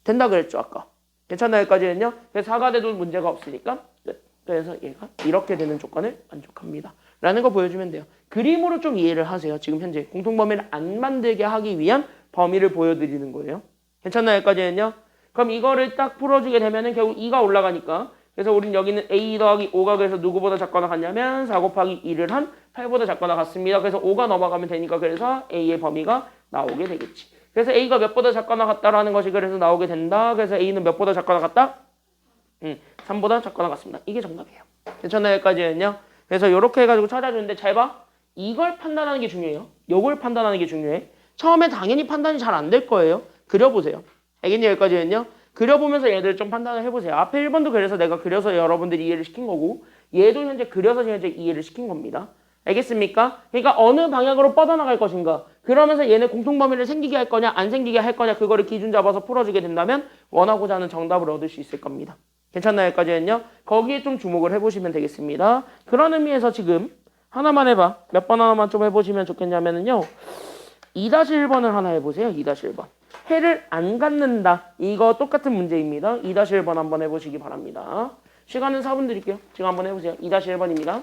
된다 그랬죠 아까. 괜찮나요? 여기까지는요? 그래서 4가 돼도 문제가 없으니까 끝. 그래서 얘가 이렇게 되는 조건을 만족합니다. 라는 거 보여주면 돼요. 그림으로 좀 이해를 하세요. 지금 현재 공통범위를 안 만들게 하기 위한 범위를 보여드리는 거예요. 괜찮나요? 여기까지는요? 그럼 이거를 딱 풀어주게 되면은 결국 2가 올라가니까 그래서 우린 여기는 a 더하기 5가 그래서 누구보다 작거나 같냐면 4 곱하기 2를 한 8보다 작거나 같습니다. 그래서 5가 넘어가면 되니까 그래서 a의 범위가 나오게 되겠지. 그래서 a가 몇보다 작거나 같다라는 것이 그래서 나오게 된다. 그래서 a는 몇보다 작거나 같다? 3보다 작거나 같습니다. 이게 정답이에요. 괜찮나요? 여기까지는요? 그래서 이렇게 해가지고 찾아주는데 잘 봐. 이걸 판단하는 게 중요해요. 요걸 판단하는 게 중요해. 처음에 당연히 판단이 잘 안 될 거예요. 그려보세요. 알겠니? 여기까지는요? 그려보면서 얘들 좀 판단을 해보세요. 앞에 1번도 그래서 내가 그려서 여러분들이 이해를 시킨 거고 얘도 현재 그려서 현재 이해를 시킨 겁니다. 알겠습니까? 그러니까 어느 방향으로 뻗어나갈 것인가 그러면서 얘네 공통범위를 생기게 할 거냐 안 생기게 할 거냐 그거를 기준 잡아서 풀어주게 된다면 원하고자 하는 정답을 얻을 수 있을 겁니다. 괜찮나요? 여기까지는요? 거기에 좀 주목을 해보시면 되겠습니다. 그런 의미에서 지금 하나만 해봐. 몇 번 하나만 좀 해보시면 좋겠냐면요. 2-1번을 하나 해보세요. 2-1번. 해를 안 갖는다. 이거 똑같은 문제입니다. 2-1번 한번 해보시기 바랍니다. 시간은 4분 드릴게요. 지금 한번 해보세요. 2-1번입니다.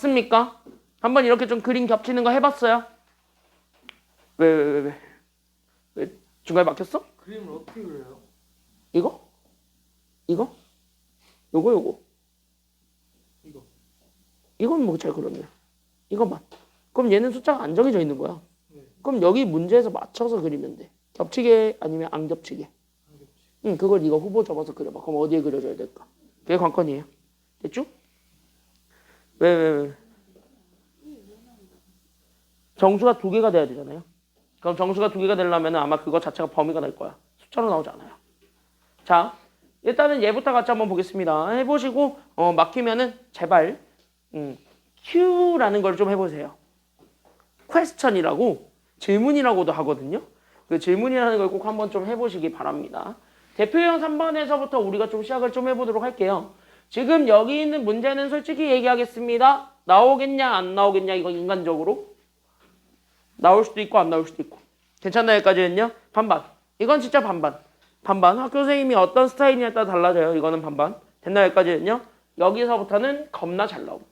맞습니까? 한번 이렇게 좀 그림 겹치는 거 해봤어요? 왜 중간에 막혔어? 그림을 어떻게 그려요? 이거? 이거? 요거? 이거. 이건 뭐 잘 그렸네. 이것만. 그럼 얘는 숫자가 안 정해져 있는 거야. 네. 그럼 여기 문제에서 맞춰서 그리면 돼. 겹치게 아니면 안 겹치게. 안 겹치. 응, 그걸 네가 후보 잡아서 그려봐. 그럼 어디에 그려줘야 될까? 그게 관건이에요. 됐죠? 왜? 정수가 두 개가 돼야 되잖아요. 그럼 정수가 두 개가 되려면 아마 그거 자체가 범위가 될 거야. 숫자로 나오지 않아요. 자, 일단은 얘부터 같이 한번 보겠습니다. 해보시고 막히면은 제발 Q라는 걸 좀 해보세요. question이라고 질문이라고도 하거든요. 그 질문이라는 걸 꼭 한번 좀 해보시기 바랍니다. 대표형 3번에서부터 우리가 좀 시작을 좀 해보도록 할게요. 지금 여기 있는 문제는 솔직히 얘기하겠습니다. 나오겠냐 안 나오겠냐 이거 인간적으로 나올 수도 있고 안 나올 수도 있고 괜찮나요? 여기까지는요. 반반. 이건 진짜 반반. 학교 선생님이 어떤 스타일이냐에 따라 달라져요. 이거는 반반. 됐나요? 여기까지는요. 여기서부터는 겁나 잘 나옴.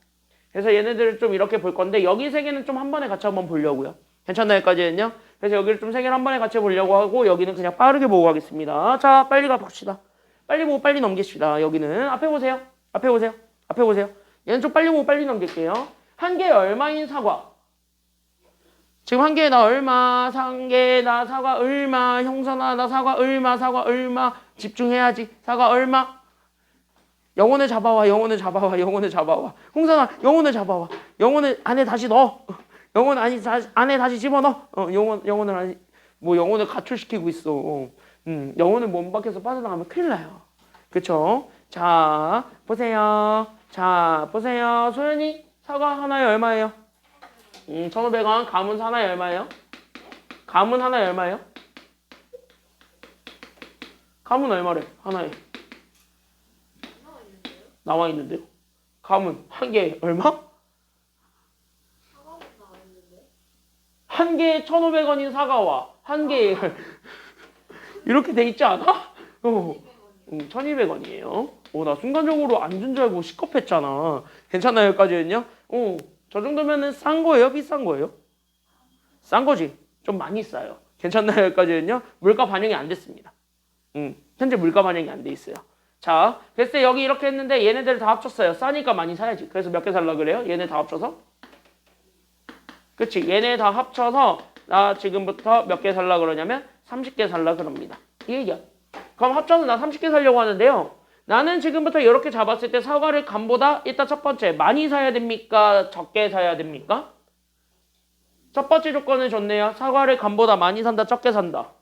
그래서 얘네들을 좀 이렇게 볼 건데 여기 세 개는 좀 한 번에 같이 한번 보려고요. 괜찮나요? 여기까지는요. 그래서 여기를 좀 세 개를 한 번에 같이 보려고 하고 여기는 그냥 빠르게 보고 가겠습니다. 자, 빨리 가봅시다. 빨리 보고 빨리 넘깁시다. 여기는 앞에 보세요. 얘는 좀 빨리 보고 빨리 넘길게요. 한 개에 얼마인 사과? 지금 한 개에 나 얼마, 한 개에 나 사과 얼마, 형선아 나 사과 얼마, 집중해야지. 사과 얼마? 영혼을 잡아와. 홍선아 영혼을 잡아와. 영혼을 안에 다시 넣어. 영혼 안에 다시 집어넣어. 영혼을 안에 뭐 영혼을 가출시키고 있어. 영혼을 몸 밖에서 빠져나가면 큰일 나요. 그쵸? 자 보세요. 소연이 사과 하나에 얼마예요? 1,500원. 가문 하나에 얼마예요? 가문 얼마래? 하나에. 나와 있는데요? 가문 한 개에 얼마? 한 개에 1,500원인 사과와 한 개에 이렇게 돼 있지 않아? 1,200원이에요. 나 순간적으로 안 준 줄 알고 시겁했잖아. 괜찮나요? 여기까지는요? 저 정도면은 싼 거예요? 비싼 거예요? 싼 거지. 좀 많이 싸요. 괜찮나요? 여기까지는요? 물가 반영이 안 됐습니다. 현재 물가 반영이 안 돼 있어요. 자, 그래서 여기 이렇게 했는데 얘네들 다 합쳤어요. 싸니까 많이 사야지. 그래서 몇 개 살라 그래요? 얘네 다 합쳐서? 그치? 얘네 다 합쳐서 나 지금부터 몇 개 살라 그러냐면 30개 살라 그럽니다. 이 얘기야. 그럼 합쳐서 나 30개 살려고 하는데요. 나는 지금부터 이렇게 잡았을 때 사과를 감보다 일단 첫 번째 많이 사야 됩니까? 적게 사야 됩니까? 첫 번째 조건을 줬네요. 사과를 감보다 많이 산다, 적게 산다.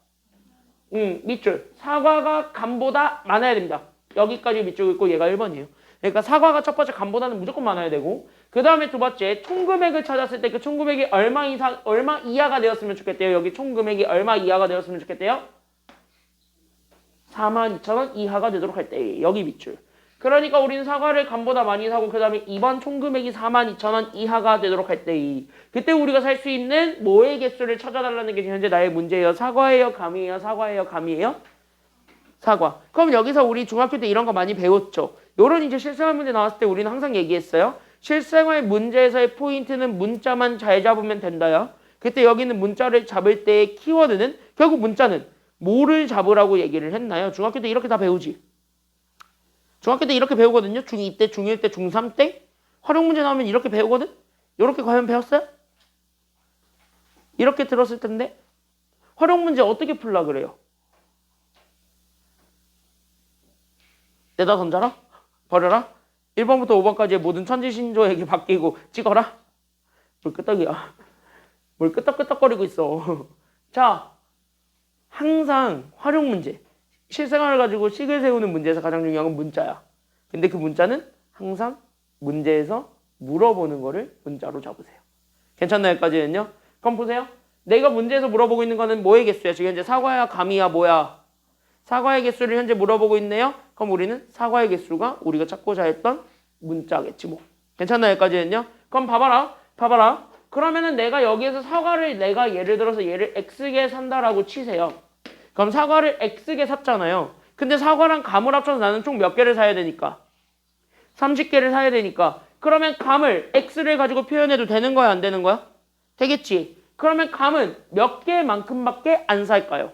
밑줄. 사과가 감보다 많아야 됩니다. 여기까지 밑줄 있고 얘가 1번이에요. 그러니까 사과가 첫 번째 감보다는 무조건 많아야 되고 그 다음에 두 번째 총금액을 찾았을 때 그 총금액이 얼마 이하가 되었으면 좋겠대요. 여기 총금액이 얼마 이하가 되었으면 좋겠대요. 42,000원 이하가 되도록 할 때 여기 밑줄. 그러니까 우리는 사과를 감보다 많이 사고 그 다음에 이번 총금액이 42,000원 이하가 되도록 할 때 그때 우리가 살 수 있는 뭐의 개수를 찾아달라는 게 현재 나의 문제예요. 사과예요? 감이에요? 감이에요? 사과. 그럼 여기서 우리 중학교 때 이런 거 많이 배웠죠. 요런 이제 실생활 문제 나왔을 때 우리는 항상 얘기했어요. 실생활 문제에서의 포인트는 문자만 잘 잡으면 된다요. 그때 여기는 문자를 잡을 때의 키워드는 결국 문자는 뭐를 잡으라고 얘기를 했나요? 중학교 때 이렇게 다 배우지. 중학교 때 이렇게 배우거든요. 중2 때, 중1 때, 중3 때. 활용 문제 나오면 이렇게 배우거든. 이렇게 과연 배웠어요? 이렇게 들었을 텐데 활용 문제 어떻게 풀라 그래요? 내다 던져라? 버려라? 1번부터 5번까지의 모든 천지신조에게 바뀌고 찍어라? 뭘 끄떡이야. 뭘 끄떡끄떡거리고 있어. 자, 항상 활용 문제. 실생활을 가지고 식을 세우는 문제에서 가장 중요한 건 문자야. 근데 그 문자는 항상 문제에서 물어보는 거를 문자로 잡으세요. 괜찮나요? 여기까지는요? 그럼 보세요. 내가 문제에서 물어보고 있는 거는 뭐의 개수야? 지금 현재 사과야, 감이야, 뭐야? 사과의 개수를 현재 물어보고 있네요. 그럼 우리는 사과의 개수가 우리가 찾고자 했던 문자겠지 뭐. 괜찮나요? 여기까지는요? 그럼 봐봐라. 그러면은 내가 여기에서 사과를 내가 예를 들어서 얘를 X개 산다라고 치세요. 그럼 사과를 X개 샀잖아요. 근데 사과랑 감을 합쳐서 나는 총 몇 개를 사야 되니까? 30개를 사야 되니까 그러면 감을 x를 가지고 표현해도 되는 거야, 안 되는 거야? 되겠지. 그러면 감은 몇 개만큼밖에 안 살까요?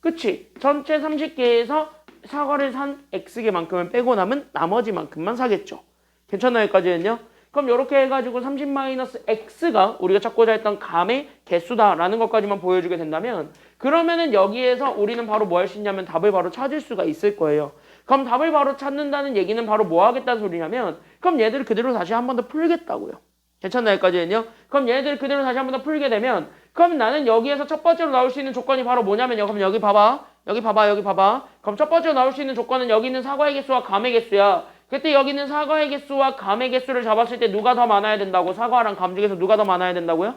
그치? 전체 30개에서 사과를 산 x개만큼을 빼고 남은 나머지만큼만 사겠죠. 괜찮나요, 여기까지는요? 그럼 이렇게 해가지고 30-x가 우리가 찾고자 했던 감의 개수다라는 것까지만 보여주게 된다면 그러면은 여기에서 우리는 바로 뭐 할 수 있냐면 답을 바로 찾을 수가 있을 거예요. 그럼 답을 바로 찾는다는 얘기는 바로 뭐 하겠다는 소리냐면 그럼 얘들을 그대로 다시 한 번 더 풀겠다고요. 괜찮나요, 여기까지는요? 그럼 얘들 그대로 다시 한 번 더 풀게 되면 그럼 나는 여기에서 첫 번째로 나올 수 있는 조건이 바로 뭐냐면요. 그럼 여기 봐봐. 여기 봐봐. 여기 봐봐. 그럼 첫 번째로 나올 수 있는 조건은 여기 있는 사과의 개수와 감의 개수야. 그때 여기 있는 사과의 개수와 감의 개수를 잡았을 때 누가 더 많아야 된다고? 사과랑 감 중에서 누가 더 많아야 된다고요?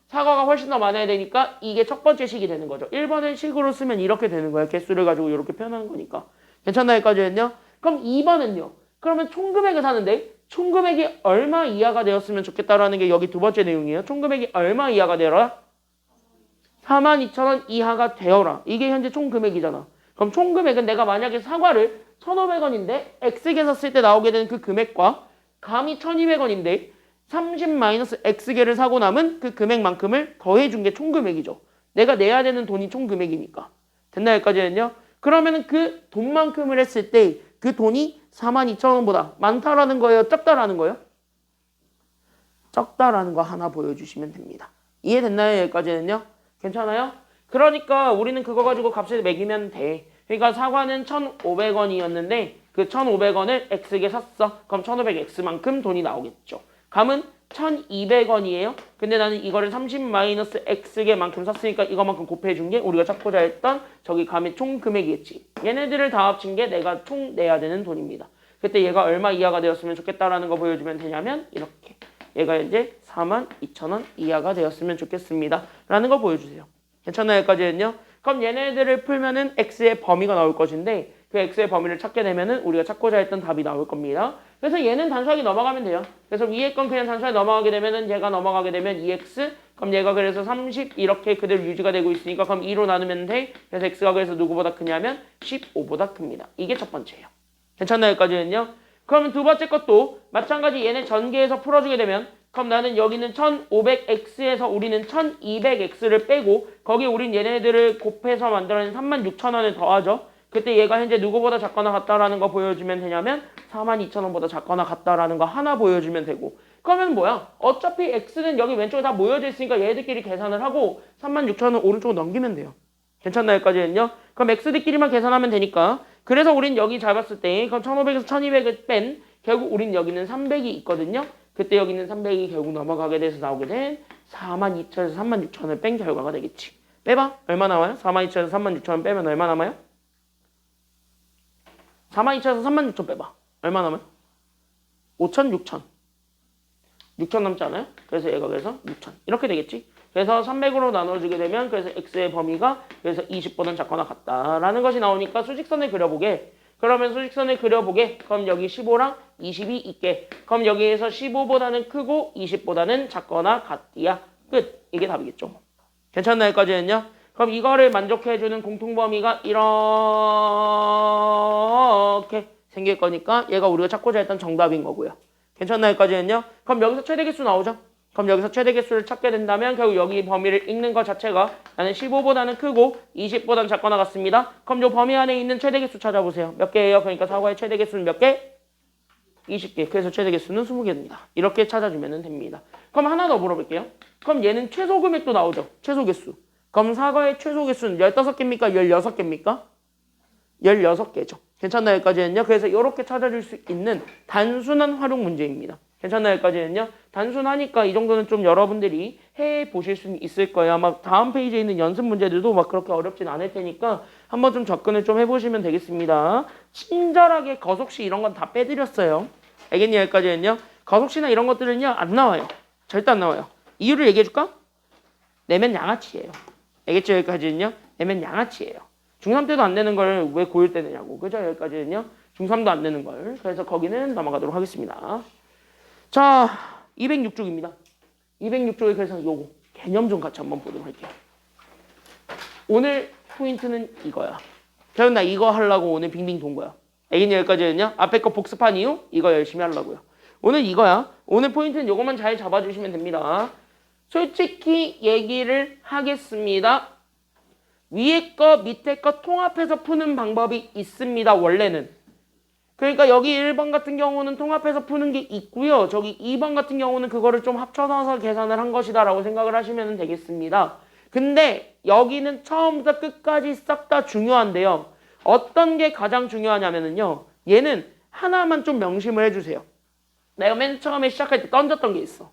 사과가 훨씬 더 많아야 되니까 이게 첫 번째 식이 되는 거죠. 1번을 식으로 쓰면 이렇게 되는 거예요. 개수를 가지고 이렇게 표현하는 거니까. 괜찮나요, 여기까지는요? 그럼 2번은요. 그러면 총금액을 사는데 총금액이 얼마 이하가 되었으면 좋겠다라는 게 여기 두 번째 내용이에요. 총금액이 얼마 이하가 되어라? 42,000원 이하가 되어라. 이게 현재 총금액이잖아. 그럼 총금액은 내가 만약에 사과를 1,500원인데 X개 샀을 때 나오게 되는 그 금액과 감이 1,200원인데 30-X개를 사고 남은 그 금액만큼을 더해준 게 총금액이죠. 내가 내야 되는 돈이 총금액이니까. 됐나요, 여기까지는요? 그러면은 그 돈만큼을 했을 때 그 돈이 42,000원보다 많다라는 거예요? 적다라는 거예요? 적다라는 거 하나 보여주시면 됩니다. 이해됐나요? 여기까지는요? 괜찮아요? 그러니까 우리는 그거 가지고 값을 매기면 돼. 그러니까 사과는 1,500원이었는데 그 1,500원을 X개 샀어. 그럼 1,500X만큼 돈이 나오겠죠. 감은 1,200원이에요. 근데 나는 이거를 30-X개만큼 샀으니까 이거만큼 곱해준 게 우리가 찾고자 했던 저기 감의 총 금액이겠지. 얘네들을 다 합친 게 내가 총 내야 되는 돈입니다. 그때 얘가 얼마 이하가 되었으면 좋겠다라는 거 보여주면 되냐면 이렇게. 얘가 이제 42,000원 이하가 되었으면 좋겠습니다. 라는 거 보여주세요. 괜찮나요? 여기까지는요? 그럼 얘네들을 풀면은 X의 범위가 나올 것인데 그 X의 범위를 찾게 되면은 우리가 찾고자 했던 답이 나올 겁니다. 그래서 얘는 단순하게 넘어가면 돼요. 그래서 위에 건 그냥 단순하게 넘어가게 되면은 얘가 넘어가게 되면 2X 그럼 얘가 그래서 30 이렇게 그대로 유지가 되고 있으니까 그럼 2로 나누면 돼. 그래서 X가 그래서 누구보다 크냐면 15보다 큽니다. 이게 첫 번째예요. 괜찮나요? 여기까지는요? 그러면 두 번째 것도 마찬가지 얘네 전개해서 풀어주게 되면 그럼 나는 여기는 1,500X에서 우리는 1,200X를 빼고 거기 우린 얘네들을 곱해서 만들어낸 36,000원을 더하죠. 그때 얘가 현재 누구보다 작거나 같다라는 거 보여주면 되냐면 42,000원보다 작거나 같다라는 거 하나 보여주면 되고 그러면 뭐야? 어차피 X는 여기 왼쪽에 다 모여져 있으니까 얘들끼리 계산을 하고 36,000원 오른쪽으로 넘기면 돼요. 괜찮나요? 여기까지는요? 그럼 X들끼리만 계산하면 되니까 그래서 우린 여기 잘 봤을 때 그럼 1,500에서 1,200을 뺀 결국 우린 여기는 300이 있거든요. 그때 여기 있는 300이 결국 넘어가게 돼서 나오게 된 42,000에서 36,000을 뺀 결과가 되겠지. 빼봐. 얼마 나와요? 42,000에서 36,000 빼면 얼마 남아요? 42,000에서 36,000 빼봐. 얼마 남아요? 5,000, 6,000. 6,000 남지 않아요? 그래서 얘가 그래서 6,000. 이렇게 되겠지. 그래서 300으로 나눠주게 되면 그래서 X의 범위가 그래서 20보다는 작거나 같다라는 것이 나오니까 수직선을 그려보게. 그러면 수직선을 그려보게. 그럼 여기 15랑 20이 있게. 그럼 여기에서 15보다는 크고 20보다는 작거나 같디야. 끝. 이게 답이겠죠. 괜찮나요? 여기까지는요? 그럼 이거를 만족해주는 공통범위가 이렇게 생길 거니까 얘가 우리가 찾고자 했던 정답인 거고요. 괜찮나요? 여기까지는요? 그럼 여기서 최대 개수 나오죠? 그럼 여기서 최대 개수를 찾게 된다면 결국 여기 범위를 읽는 것 자체가 나는 15보다는 크고 20보다는 작거나 같습니다. 그럼 이 범위 안에 있는 최대 개수 찾아보세요. 몇 개예요? 그러니까 사과의 최대 개수는 몇 개? 20개. 그래서 최대 개수는 20개입니다. 이렇게 찾아주면 됩니다. 그럼 하나 더 물어볼게요. 그럼 얘는 최소 금액도 나오죠? 최소 개수. 그럼 사과의 최소 개수는 15개입니까? 16개입니까? 16개죠. 괜찮나요? 여기까지는요? 그래서 이렇게 찾아줄 수 있는 단순한 활용 문제입니다. 괜찮나요? 여기까지는요? 단순하니까 이 정도는 좀 여러분들이 해보실 수 있을 거예요. 아마 다음 페이지에 있는 연습 문제들도 막 그렇게 어렵진 않을 테니까 한번 좀 접근을 좀 해보시면 되겠습니다. 친절하게 거속시 이런 건 다 빼드렸어요. 알겠니? 여기까지는요? 거속시나 이런 것들은요 안 나와요. 절대 안 나와요. 이유를 얘기해줄까? 내면 양아치예요. 알겠죠? 여기까지는요? 내면 양아치예요. 중3 때도 안 되는 걸 왜 고1 때 내냐고. 그죠? 여기까지는요? 중3도 안 되는 걸. 그래서 거기는 넘어가도록 하겠습니다. 자, 206쪽입니다. 206쪽에 그래서 요거 개념 좀 같이 한번 보도록 할게요. 오늘 포인트는 이거야. 그럼 나 이거 하려고 오늘 빙빙 돈 거야. 알겠니? 여기까지는요. 앞에 거 복습한 이유 이거 열심히 하려고요. 오늘 이거야. 오늘 포인트는 이것만 잘 잡아주시면 됩니다. 솔직히 얘기를 하겠습니다. 위에 거 밑에 거 통합해서 푸는 방법이 있습니다. 원래는. 그러니까 여기 1번 같은 경우는 통합해서 푸는 게 있고요. 저기 2번 같은 경우는 그거를 좀 합쳐서 계산을 한 것이다 라고 생각을 하시면 되겠습니다. 근데 여기는 처음부터 끝까지 싹 다 중요한데요. 어떤 게 가장 중요하냐면요. 얘는 하나만 좀 명심을 해주세요. 내가 맨 처음에 시작할 때 던졌던 게 있어.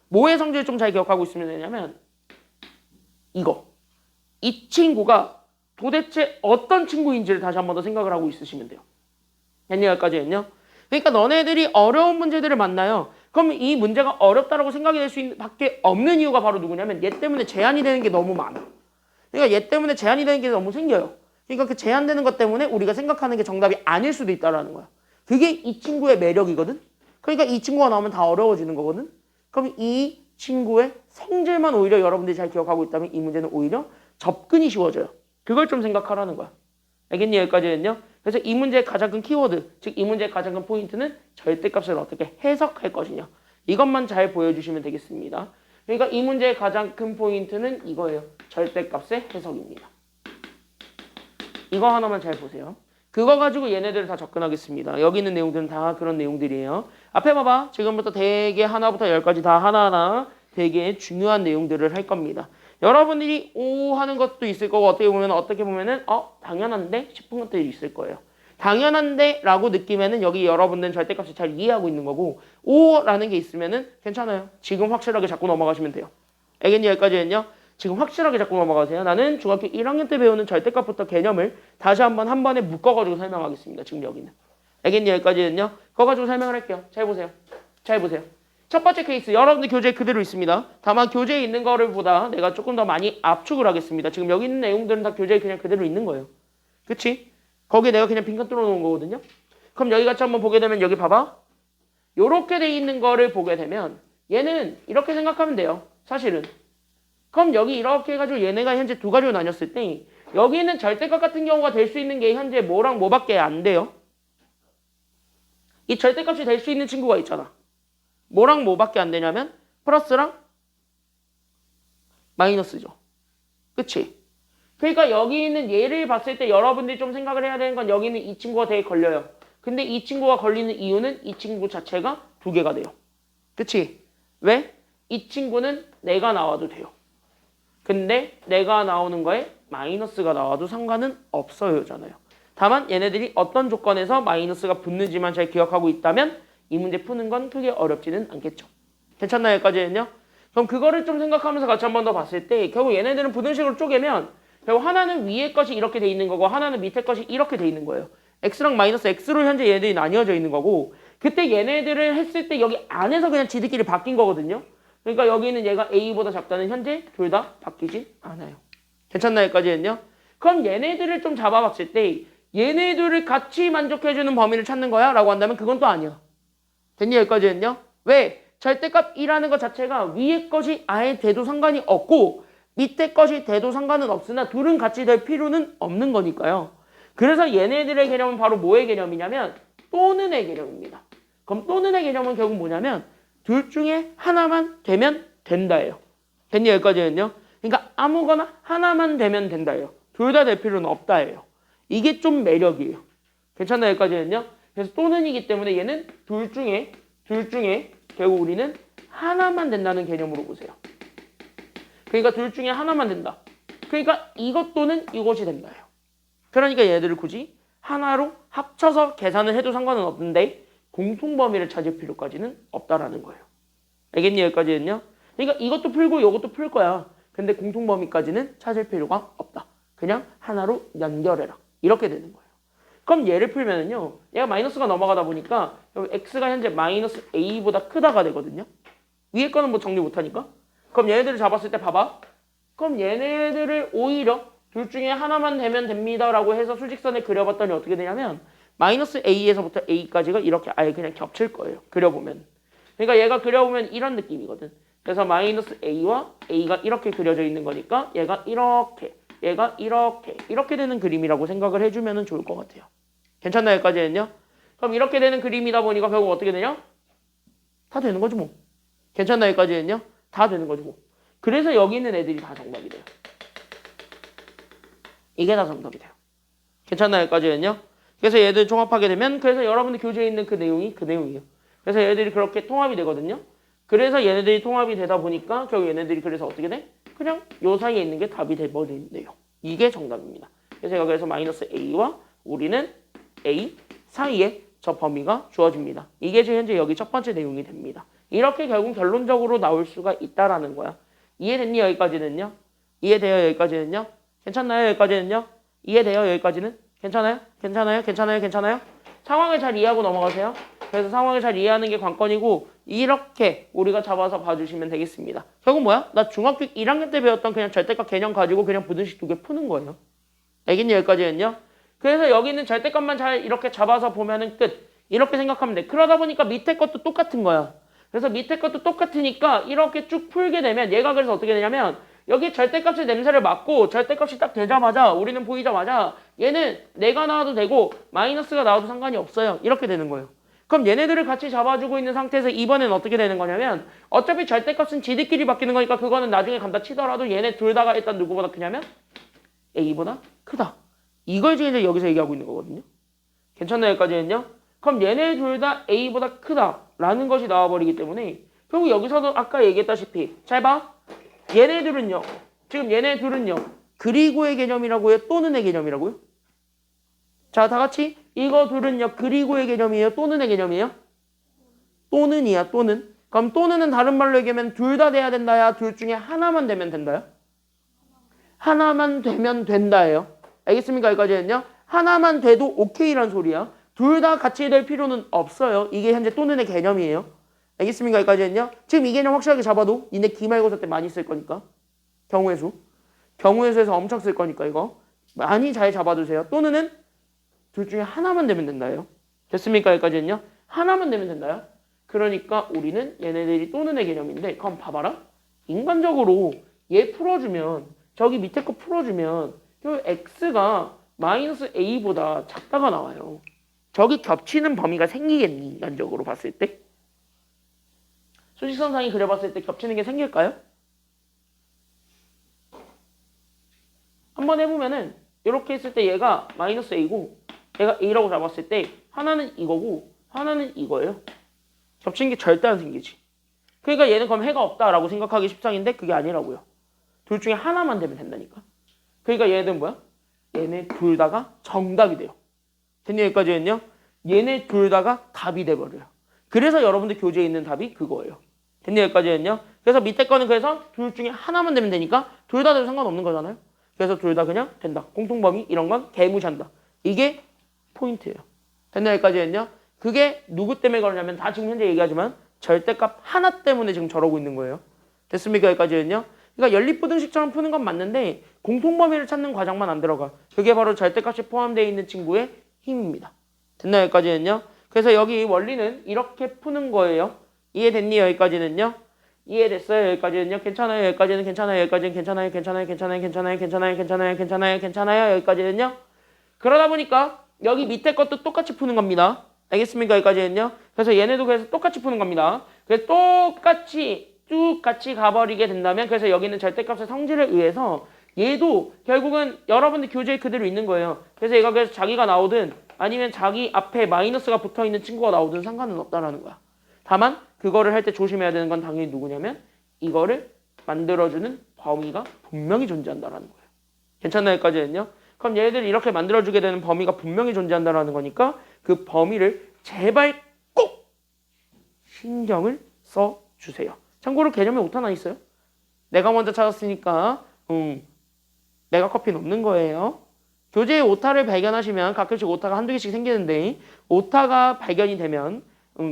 뭐의 성질을 좀 잘 기억하고 있으면 되냐면 이거. 이 친구가 도대체 어떤 친구인지를 다시 한 번 더 생각을 하고 있으시면 돼요. 여기까지는요. 그러니까 너네들이 어려운 문제들을 만나요. 그럼 이 문제가 어렵다라고 생각이 될 수 밖에 없는 이유가 바로 누구냐면 얘 때문에 제한이 되는 게 너무 많아. 그러니까 얘 때문에 제한이 되는 게 너무 생겨요. 그러니까 그 제한되는 것 때문에 우리가 생각하는 게 정답이 아닐 수도 있다라는 거야. 그게 이 친구의 매력이거든. 그러니까 이 친구가 나오면 다 어려워지는 거거든. 그럼 이 친구의 성질만 오히려 여러분들이 잘 기억하고 있다면 이 문제는 오히려 접근이 쉬워져요. 그걸 좀 생각하라는 거야. 알겠니? 여기까지는요. 그래서 이 문제의 가장 큰 키워드, 즉 이 문제의 가장 큰 포인트는 절대값을 어떻게 해석할 것이냐. 이것만 잘 보여주시면 되겠습니다. 그러니까 이 문제의 가장 큰 포인트는 이거예요. 절대값의 해석입니다. 이거 하나만 잘 보세요. 그거 가지고 얘네들을 다 접근하겠습니다. 여기 있는 내용들은 다 그런 내용들이에요. 앞에 봐봐. 지금부터 되게 하나부터 열까지 다 하나하나 되게 중요한 내용들을 할 겁니다. 여러분들이 오 하는 것도 있을 거고 어떻게 보면은 당연한데 싶은 것들이 있을 거예요. 당연한데 라고 느끼면은 여기 여러분들은 절대값을 잘 이해하고 있는 거고 오라는 게 있으면은 괜찮아요. 지금 확실하게 잡고 넘어가시면 돼요. 알겠니? 여기까지는요. 지금 확실하게 잡고 넘어가세요. 나는 중학교 1학년 때 배우는 절대값부터 개념을 다시 한 번에 묶어가지고 설명하겠습니다. 지금 여기는. 알겠니? 여기까지는요. 그거 가지고 설명을 할게요. 잘 보세요. 잘 보세요. 첫 번째 케이스, 여러분들 교재에 그대로 있습니다. 다만 교재에 있는 거를 보다 내가 조금 더 많이 압축을 하겠습니다. 지금 여기 있는 내용들은 다 교재에 그냥 그대로 있는 거예요. 그치? 거기에 내가 그냥 빈칸 뚫어놓은 거거든요. 그럼 여기 같이 한번 보게 되면 여기 봐봐. 요렇게 돼 있는 거를 보게 되면 얘는 이렇게 생각하면 돼요. 사실은. 그럼 여기 이렇게 해가지고 얘네가 현재 두 가지로 나뉘었을 때 여기는 절대값 같은 경우가 될 수 있는 게 현재 뭐랑 뭐밖에 안 돼요. 이 절대값이 될 수 있는 친구가 있잖아. 뭐랑 뭐밖에 안 되냐면 플러스랑 마이너스죠. 그치? 그러니까 여기 있는 얘를 봤을 때 여러분들이 좀 생각을 해야 되는 건 여기는 이 친구가 되게 걸려요. 근데 이 친구가 걸리는 이유는 이 친구 자체가 두 개가 돼요. 그치? 왜? 이 친구는 내가 나와도 돼요. 근데 내가 나오는 거에 마이너스가 나와도 상관은 없어요잖아요. 다만 얘네들이 어떤 조건에서 마이너스가 붙는지만 잘 기억하고 있다면 이 문제 푸는 건 크게 어렵지는 않겠죠. 괜찮나요? 여기까지는요? 그럼 그거를 좀 생각하면서 같이 한 번 더 봤을 때 결국 얘네들은 부등식으로 쪼개면 결국 하나는 위에 것이 이렇게 돼 있는 거고 하나는 밑에 것이 이렇게 돼 있는 거예요. x랑 마이너스 x로 현재 얘네들이 나뉘어져 있는 거고 그때 얘네들을 했을 때 여기 안에서 그냥 지들끼리 바뀐 거거든요. 그러니까 여기는 얘가 a보다 작다는 현재 둘 다 바뀌진 않아요. 괜찮나요? 여기까지는요? 그럼 얘네들을 좀 잡아봤을 때 얘네들을 같이 만족해주는 범위를 찾는 거야? 라고 한다면 그건 또 아니야. 됐니? 여기까지는요? 왜? 절대값이라는 것 자체가 위에 것이 아예 돼도 상관이 없고 밑에 것이 돼도 상관은 없으나 둘은 같이 될 필요는 없는 거니까요. 그래서 얘네들의 개념은 바로 뭐의 개념이냐면 또는의 개념입니다. 그럼 또는의 개념은 결국 뭐냐면 둘 중에 하나만 되면 된다예요. 됐니? 여기까지는요? 그러니까 아무거나 하나만 되면 된다예요. 둘 다 될 필요는 없다예요. 이게 좀 매력이에요. 괜찮나요? 여기까지는요? 그래서 또는이기 때문에 얘는 둘 중에 결국 우리는 하나만 된다는 개념으로 보세요. 그러니까 둘 중에 하나만 된다. 그러니까 이것 또는 이것이 된다예요. 그러니까 얘들을 굳이 하나로 합쳐서 계산을 해도 상관은 없는데 공통범위를 찾을 필요까지는 없다라는 거예요. 알겠니? 여기까지는요? 그러니까 이것도 풀고 이것도 풀 거야. 근데 공통범위까지는 찾을 필요가 없다. 그냥 하나로 연결해라. 이렇게 되는 거예요. 그럼 얘를 풀면은요. 얘가 마이너스가 넘어가다 보니까 x가 현재 마이너스 a보다 크다가 되거든요. 위에 거는 뭐 정리 못하니까. 그럼 얘네들을 잡았을 때 봐봐. 그럼 얘네들을 오히려 둘 중에 하나만 되면 됩니다라고 해서 수직선에 그려봤더니 어떻게 되냐면 마이너스 a에서부터 a까지가 이렇게 아예 그냥 겹칠 거예요. 그려보면. 그러니까 얘가 그려보면 이런 느낌이거든. 그래서 마이너스 a와 a가 이렇게 그려져 있는 거니까 얘가 이렇게 얘가 이렇게 되는 그림이라고 생각을 해주면 좋을 것 같아요. 괜찮나요? 여기까지는요? 그럼 이렇게 되는 그림이다 보니까 결국 어떻게 되냐? 다 되는 거죠 뭐. 괜찮나요? 여기까지는요? 다 되는 거죠 뭐. 그래서 여기 있는 애들이 다 정답이 돼요. 이게 다 정답이 돼요. 괜찮나요? 여기까지는요? 그래서 얘들 종합하게 되면 그래서 여러분들 교재에 있는 그 내용이 그 내용이에요. 그래서 얘네들이 그렇게 통합이 되거든요. 그래서 얘네들이 통합이 되다 보니까 결국 얘네들이 그래서 어떻게 돼? 그냥 요 사이에 있는 게 답이 돼버린대요. 이게 정답입니다. 그래서 여기서 마이너스 A와 우리는 A 사이에 저 범위가 주어집니다. 이게 지금 현재 여기 첫 번째 내용이 됩니다. 이렇게 결국 결론적으로 나올 수가 있다라는 거야. 이해됐니? 여기까지는요? 이해돼요? 여기까지는요? 괜찮나요? 여기까지는요? 이해돼요? 여기까지는? 괜찮아요? 괜찮아요? 괜찮아요? 괜찮아요? 상황을 잘 이해하고 넘어가세요. 그래서 상황을 잘 이해하는 게 관건이고 이렇게 우리가 잡아서 봐주시면 되겠습니다. 결국 뭐야? 나 중학교 1학년 때 배웠던 그냥 절대값 개념 가지고 그냥 부등식 두 개 푸는 거예요. 알겠니? 여기까지는요? 그래서 여기 있는 절대값만 잘 이렇게 잡아서 보면은 끝. 이렇게 생각하면 돼. 그러다 보니까 밑에 것도 똑같은 거야. 그래서 밑에 것도 똑같으니까 이렇게 쭉 풀게 되면 얘가 그래서 어떻게 되냐면 여기 절대값의 냄새를 맡고 절대값이 딱 되자마자 우리는 보이자마자 얘는 내가 나와도 되고 마이너스가 나와도 상관이 없어요. 이렇게 되는 거예요. 그럼 얘네들을 같이 잡아주고 있는 상태에서 이번엔 어떻게 되는 거냐면 어차피 절대값은 지들끼리 바뀌는 거니까 그거는 나중에 간다 치더라도 얘네 둘 다가 일단 누구보다 크냐면 A보다 크다. 이걸 지금 이제 여기서 얘기하고 있는 거거든요. 괜찮나요? 여기까지는요? 그럼 얘네 둘 다 A보다 크다라는 것이 나와버리기 때문에 결국 여기서도 아까 얘기했다시피 잘 봐. 얘네들은요. 지금 얘네 둘은요. 그리고의 개념이라고요? 또는의 개념이라고요? 자, 다 같이 이거 둘은요. 그리고의 개념이에요? 또는의 개념이에요? 또는이야. 또는. 그럼 또는은 다른 말로 얘기하면 둘 다 돼야 된다야? 둘 중에 하나만 되면 된다요? 하나만 되면 된다예요. 알겠습니까? 여기까지는요. 하나만 돼도 오케이란 소리야. 둘 다 같이 될 필요는 없어요. 이게 현재 또는의 개념이에요. 알겠습니까? 여기까지는요. 지금 이 개념 확실하게 잡아도 니네 기말고사 때 많이 쓸 거니까. 경우의 수. 경우의 수에서 엄청 쓸 거니까 이거. 많이 잘 잡아두세요. 또는은 둘 중에 하나만 되면 된다요. 됐습니까? 여기까지는요. 하나만 되면 된다요. 그러니까 우리는 얘네들이 또는의 개념인데 그럼 봐봐라. 인간적으로 얘 풀어주면 저기 밑에 거 풀어주면 x가 마이너스 a보다 작다가 나와요. 저기 겹치는 범위가 생기겠니? 인간적으로 봤을 때? 수직선상이 그려봤을 때 겹치는 게 생길까요? 한번 해보면은 이렇게 했을 때 얘가 마이너스 a고 얘가 a라고 잡았을 때 하나는 이거고 하나는 이거예요. 겹치는 게 절대 안 생기지. 그러니까 얘는 그럼 해가 없다라고 생각하기 십상인데 그게 아니라고요. 둘 중에 하나만 되면 된다니까. 그러니까 얘네들은 뭐야? 얘네 둘 다가 정답이 돼요. 됐니? 여기까지는요? 얘네 둘 다가 답이 돼버려요. 그래서 여러분들 교재에 있는 답이 그거예요. 됐니? 여기까지는요? 그래서 밑에 거는 그래서 둘 중에 하나만 되면 되니까 둘 다 돼도 상관없는 거잖아요. 그래서 둘 다 그냥 된다. 공통범위 이런 건 개무시한다. 이게 포인트예요. 됐니? 여기까지는요? 그게 누구 때문에 그러냐면 다 지금 현재 얘기하지만 절대값 하나 때문에 지금 저러고 있는 거예요. 됐습니까? 여기까지는요? 그러니까 연립부등식처럼 푸는 건 맞는데 공통범위를 찾는 과정만 안 들어가. 그게 바로 절대값이 포함되어 있는 친구의 힘입니다. 됐나요? 여기까지는요? 그래서 여기 원리는 이렇게 푸는 거예요. 이해됐니? 여기까지는요? 이해됐어요? 여기까지는요? 괜찮아요? 여기까지는 괜찮아요? 여기까지는 괜찮아요? 괜찮아요? 괜찮아요? 괜찮아요? 괜찮아요? 괜찮아요? 괜찮아요? 괜찮아요? 여기까지는요? 그러다 보니까 여기 밑에 것도 똑같이 푸는 겁니다. 알겠습니까? 여기까지는요? 그래서 얘네도 그래서 똑같이 푸는 겁니다. 그래서 똑같이 쭉 같이 가버리게 된다면 그래서 여기 있는 절대값의 성질에 의해서 얘도 결국은 여러분들 교재에 그대로 있는 거예요. 그래서 얘가 그래서 자기가 나오든 아니면 자기 앞에 마이너스가 붙어있는 친구가 나오든 상관은 없다라는 거야. 다만 그거를 할 때 조심해야 되는 건 당연히 누구냐면 이거를 만들어주는 범위가 분명히 존재한다라는 거예요. 괜찮나요? 여기까지는요? 그럼 얘네들이 이렇게 만들어주게 되는 범위가 분명히 존재한다라는 거니까 그 범위를 제발 꼭 신경을 써주세요. 참고로 개념에 오타 나 있어요. 내가 먼저 찾았으니까 내가 커피는 없는 거예요. 교재에 오타를 발견하시면 가끔씩 오타가 한두 개씩 생기는데 오타가 발견이 되면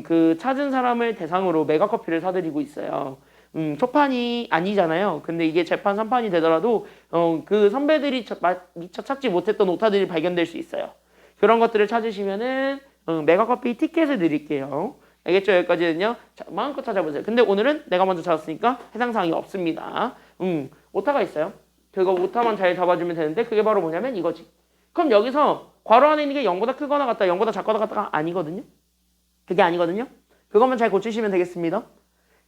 그 찾은 사람을 대상으로 메가커피를 사드리고 있어요. 초판이 아니잖아요. 근데 이게 재판 3판이 되더라도 그 선배들이 미처 찾지 못했던 오타들이 발견될 수 있어요. 그런 것들을 찾으시면은 메가커피 티켓을 드릴게요. 알겠죠? 여기까지는요. 자, 마음껏 찾아보세요. 근데 오늘은 내가 먼저 찾았으니까 해당 사항이 없습니다. 오타가 있어요. 그거 오타만 잘 잡아주면 되는데 그게 바로 뭐냐면 이거지. 그럼 여기서 괄호 안에 있는 게 0보다 크거나 같다, 0보다 작거나 같다가 아니거든요. 그게 아니거든요. 그것만 잘 고치시면 되겠습니다.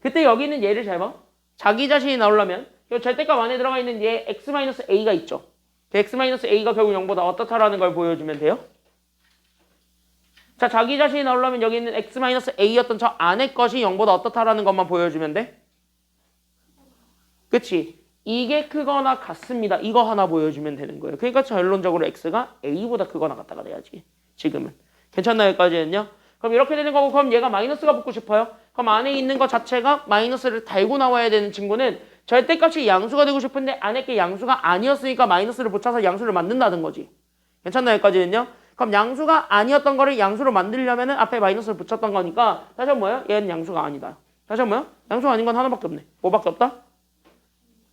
그때 여기 있는 얘를 잘 봐. 자기 자신이 나오려면 이 절대값 안에 들어가 있는 얘 x-a가 있죠. 그 x-a가 결국 0보다 어떻다라는 걸 보여주면 돼요. 자, 자기 자신이 나오려면 여기 있는 x-a였던 저 안의 것이 0보다 어떻다라는 것만 보여주면 돼. 그치? 이게 크거나 같습니다. 이거 하나 보여주면 되는 거예요. 그러니까 결론적으로 x가 a보다 크거나 같다가 돼야지. 지금은. 괜찮나요? 여기까지는요? 그럼 이렇게 되는 거고, 그럼 얘가 마이너스가 붙고 싶어요? 그럼 안에 있는 것 자체가 마이너스를 달고 나와야 되는 친구는 절대값이 양수가 되고 싶은데 안에 게 양수가 아니었으니까 마이너스를 붙여서 양수를 만든다는 거지. 괜찮나요? 여기까지는요? 그럼 양수가 아니었던 거를 양수로 만들려면은 앞에 마이너스를 붙였던 거니까 다시 한번 뭐예요? 얘는 양수가 아니다. 다시 한번 뭐예요? 양수가 아닌 건 하나밖에 없네. 뭐밖에 없다?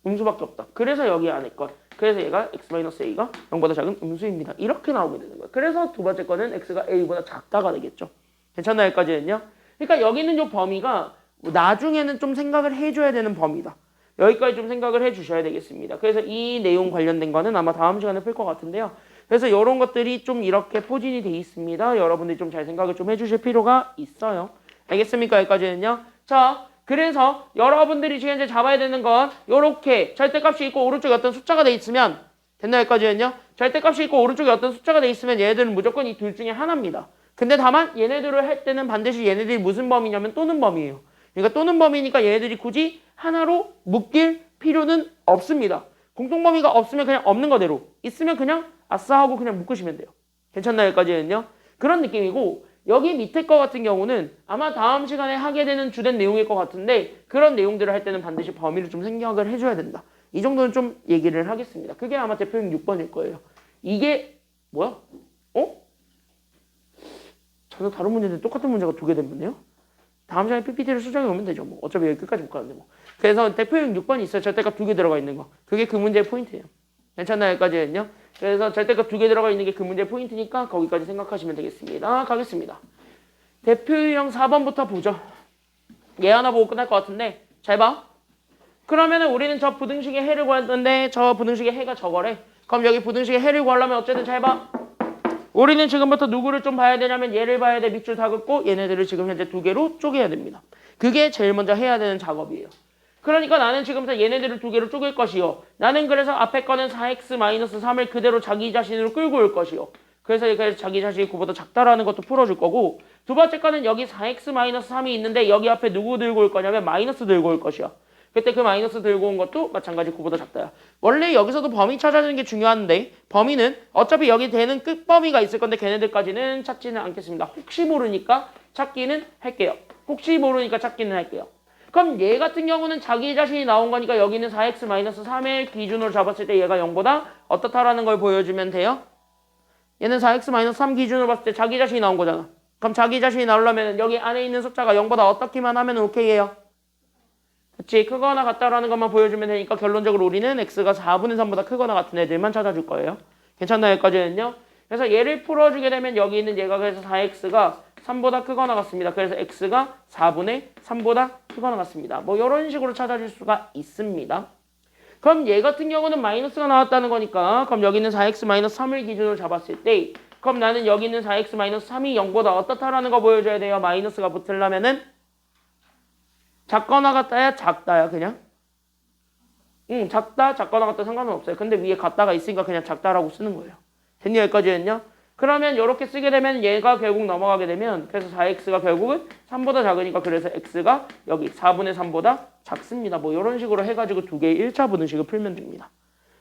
음수밖에 없다. 그래서 여기 안에 것. 그래서 얘가 x-a가 0보다 작은 음수입니다. 이렇게 나오게 되는 거예요. 그래서 두 번째 거는 x가 a보다 작다가 되겠죠. 괜찮나요? 여기까지는요? 그러니까 여기 있는 요 범위가 나중에는 좀 생각을 해줘야 되는 범위다. 여기까지 좀 생각을 해주셔야 되겠습니다. 그래서 이 내용 관련된 거는 아마 다음 시간에 풀 것 같은데요. 그래서 이런 것들이 좀 이렇게 포진이 돼 있습니다. 여러분들이 좀 잘 생각을 좀 해주실 필요가 있어요. 알겠습니까? 여기까지는요. 자, 그래서 여러분들이 지금 이제 잡아야 되는 건 이렇게 절대값이 있고 오른쪽에 어떤 숫자가 돼 있으면 됐나요? 여기까지는요. 절대값이 있고 오른쪽에 어떤 숫자가 돼 있으면 얘네들은 무조건 이 둘 중에 하나입니다. 근데 다만 얘네들을 할 때는 반드시 얘네들이 무슨 범위냐면 또는 범위예요. 그러니까 또는 범위니까 얘네들이 굳이 하나로 묶일 필요는 없습니다. 공통범위가 없으면 그냥 없는 거대로, 있으면 그냥 아싸 하고 그냥 묶으시면 돼요. 괜찮나요? 여기까지는요. 그런 느낌이고, 여기 밑에 거 같은 경우는 아마 다음 시간에 하게 되는 주된 내용일 것 같은데, 그런 내용들을 할 때는 반드시 범위를 좀 생각을 해줘야 된다. 이 정도는 좀 얘기를 하겠습니다. 그게 아마 대표용 6번일 거예요. 이게 뭐야? 전혀 다른 문제인데 똑같은 문제가 두 개 됐네요. 다음 시간에 PPT를 수정해 오면 되죠. 뭐 어차피 여기 끝까지 못 가는데 뭐. 그래서 대표용 6번이 있어요. 절대값 두 개 들어가 있는 거. 그게 그 문제의 포인트예요. 괜찮나요? 여기까지는요. 그래서 절대값 두 개 들어가 있는 게 그 문제의 포인트니까 거기까지 생각하시면 되겠습니다. 가겠습니다. 대표 유형 4번부터 보죠. 얘 하나 보고 끝날 것 같은데 잘 봐. 그러면은 우리는 저 부등식의 해를 구했는데 저 부등식의 해가 저거래. 그럼 여기 부등식의 해를 구하려면 어쨌든 잘 봐. 우리는 지금부터 누구를 좀 봐야 되냐면 얘를 봐야 돼. 밑줄 다 긋고 얘네들을 지금 현재 두 개로 쪼개야 됩니다. 그게 제일 먼저 해야 되는 작업이에요. 그러니까 나는 지금부터 얘네들을 두 개로 쪼갤 것이요. 나는 그래서 앞에 거는 4x-3을 그대로 자기 자신으로 끌고 올 것이요. 그래서 자기 자신이 9보다 작다라는 것도 풀어줄 거고, 두 번째 거는 여기 4x-3이 있는데 여기 앞에 누구 들고 올 거냐면 마이너스 들고 올 것이요. 그때 그 마이너스 들고 온 것도 마찬가지 9보다 작다야. 원래 여기서도 범위 찾아주는 게 중요한데 범위는 어차피 여기 되는 끝범위가 있을 건데 걔네들까지는 찾지는 않겠습니다. 혹시 모르니까 찾기는 할게요. 혹시 모르니까 찾기는 할게요. 그럼 얘 같은 경우는 자기 자신이 나온 거니까 여기는 4x-3을 기준으로 잡았을 때 얘가 0보다 어떻다라는 걸 보여주면 돼요. 얘는 4x-3 기준으로 봤을 때 자기 자신이 나온 거잖아. 그럼 자기 자신이 나오려면 여기 안에 있는 숫자가 0보다 어떻기만 하면 오케이예요. 그치? 크거나 같다라는 것만 보여주면 되니까 결론적으로 우리는 x가 4분의 3보다 크거나 같은 애들만 찾아줄 거예요. 괜찮나요? 여기까지는요? 그래서 얘를 풀어주게 되면 여기 있는 얘가 그래서 4x가 3보다 크거나 같습니다. 그래서 x가 4분의 3보다 크거나 같습니다. 뭐 이런 식으로 찾아줄 수가 있습니다. 그럼 얘 같은 경우는 마이너스가 나왔다는 거니까 그럼 여기는 4x-3을 기준으로 잡았을 때 그럼 나는 여기 있는 4x-3이 0보다 어떻다라는 거 보여줘야 돼요. 마이너스가 붙으려면은 작거나 같다야 작다야 그냥? 작다 작거나 같다 상관은 없어요. 근데 위에 같다가 있으니까 그냥 작다라고 쓰는 거예요. 됐니? 여기까지였냐? 그러면 이렇게 쓰게 되면 얘가 결국 넘어가게 되면 그래서 4x가 결국은 3보다 작으니까 그래서 x가 여기 4분의 3보다 작습니다. 뭐 이런 식으로 해가지고 두 개의 1차 부등식을 풀면 됩니다.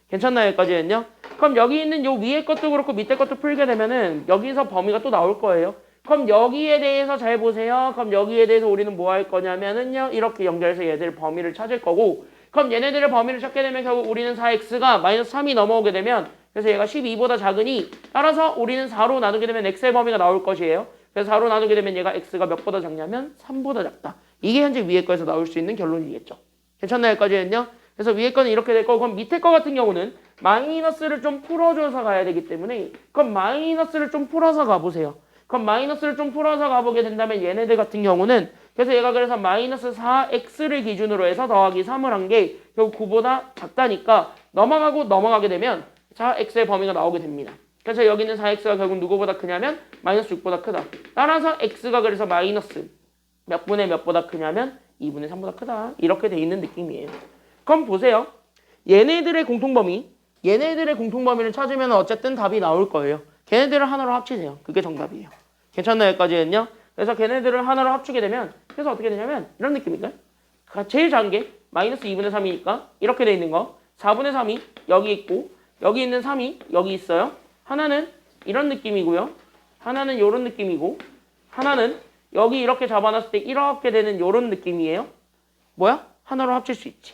괜찮나요? 여기까지는요? 그럼 여기 있는 요 위에 것도 그렇고 밑에 것도 풀게 되면은 여기서 범위가 또 나올 거예요. 그럼 여기에 대해서 잘 보세요. 그럼 여기에 대해서 우리는 뭐 할 거냐면은요. 이렇게 연결해서 얘들 범위를 찾을 거고 그럼 얘네들의 범위를 찾게 되면 결국 우리는 4x가 마이너스 3이 넘어오게 되면 그래서 얘가 12보다 작으니 따라서 우리는 4로 나누게 되면 x의 범위가 나올 것이에요. 그래서 4로 나누게 되면 얘가 x가 몇보다 작냐면 3보다 작다. 이게 현재 위에 거에서 나올 수 있는 결론이겠죠. 괜찮나요? 여기까지는요? 그래서 위에 거는 이렇게 될 거고 그럼 밑에 거 같은 경우는 마이너스를 좀 풀어줘서 가야 되기 때문에 그럼 마이너스를 좀 풀어서 가보세요. 그럼 마이너스를 좀 풀어서 가보게 된다면 얘네들 같은 경우는 그래서 얘가 그래서 마이너스 4x를 기준으로 해서 더하기 3을 한 게 결국 9보다 작다니까 넘어가게 되면 자 x의 범위가 나오게 됩니다. 그래서 여기 있는 4x가 결국 누구보다 크냐면 마이너스 6보다 크다. 따라서 x가 그래서 마이너스 몇 분의 몇보다 크냐면 2분의 3보다 크다. 이렇게 돼 있는 느낌이에요. 그럼 보세요. 얘네들의 공통범위를 찾으면 어쨌든 답이 나올 거예요. 걔네들을 하나로 합치세요. 그게 정답이에요. 괜찮나요? 여기까지는요? 그래서 걔네들을 하나로 합치게 되면 그래서 어떻게 되냐면 이런 느낌인가요? 제일 작은 게 마이너스 2분의 3이니까 이렇게 돼 있는 거 4분의 3이 여기 있고 여기 있는 3이 여기 있어요. 하나는 이런 느낌이고요. 하나는 이런 느낌이고 하나는 여기 이렇게 잡아놨을 때 이렇게 되는 이런 느낌이에요. 뭐야? 하나로 합칠 수 있지.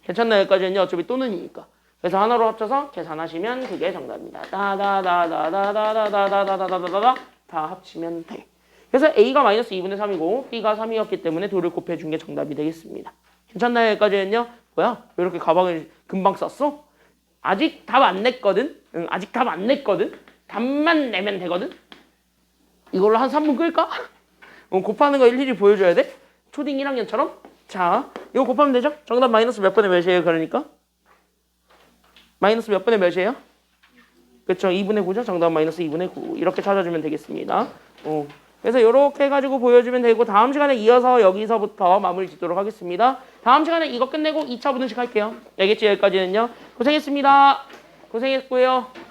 괜찮나요? 여기까지는요. 어차피 또는이니까. 그래서 하나로 합쳐서 계산하시면 그게 정답입니다. 다다다다다다다다다다다다다 다 합치면 돼. 그래서 A가 마이너스 2분의 3이고 B가 3이었기 때문에 둘을 곱해준 게 정답이 되겠습니다. 괜찮나요? 여기까지는요. 뭐야? 왜 이렇게 가방을 금방 썼어? 아직 답 안 냈거든? 응, 아직 답 안 냈거든? 답만 내면 되거든? 이걸로 한 3분 끌까? 곱하는 거 일일이 보여줘야 돼? 초딩 1학년처럼? 자, 이거 곱하면 되죠? 정답 마이너스 몇 번의 몇이에요? 그러니까? 마이너스 몇 번의 몇이에요? 그렇죠. 2분의 9죠? 정답 마이너스 2분의 9. 이렇게 찾아주면 되겠습니다. 그래서 이렇게 해가지고 보여주면 되고 다음 시간에 이어서 여기서부터 마무리 짓도록 하겠습니다. 다음 시간에 이거 끝내고 2차 분식 할게요. 알겠지? 여기까지는요. 고생했습니다. 고생했고요.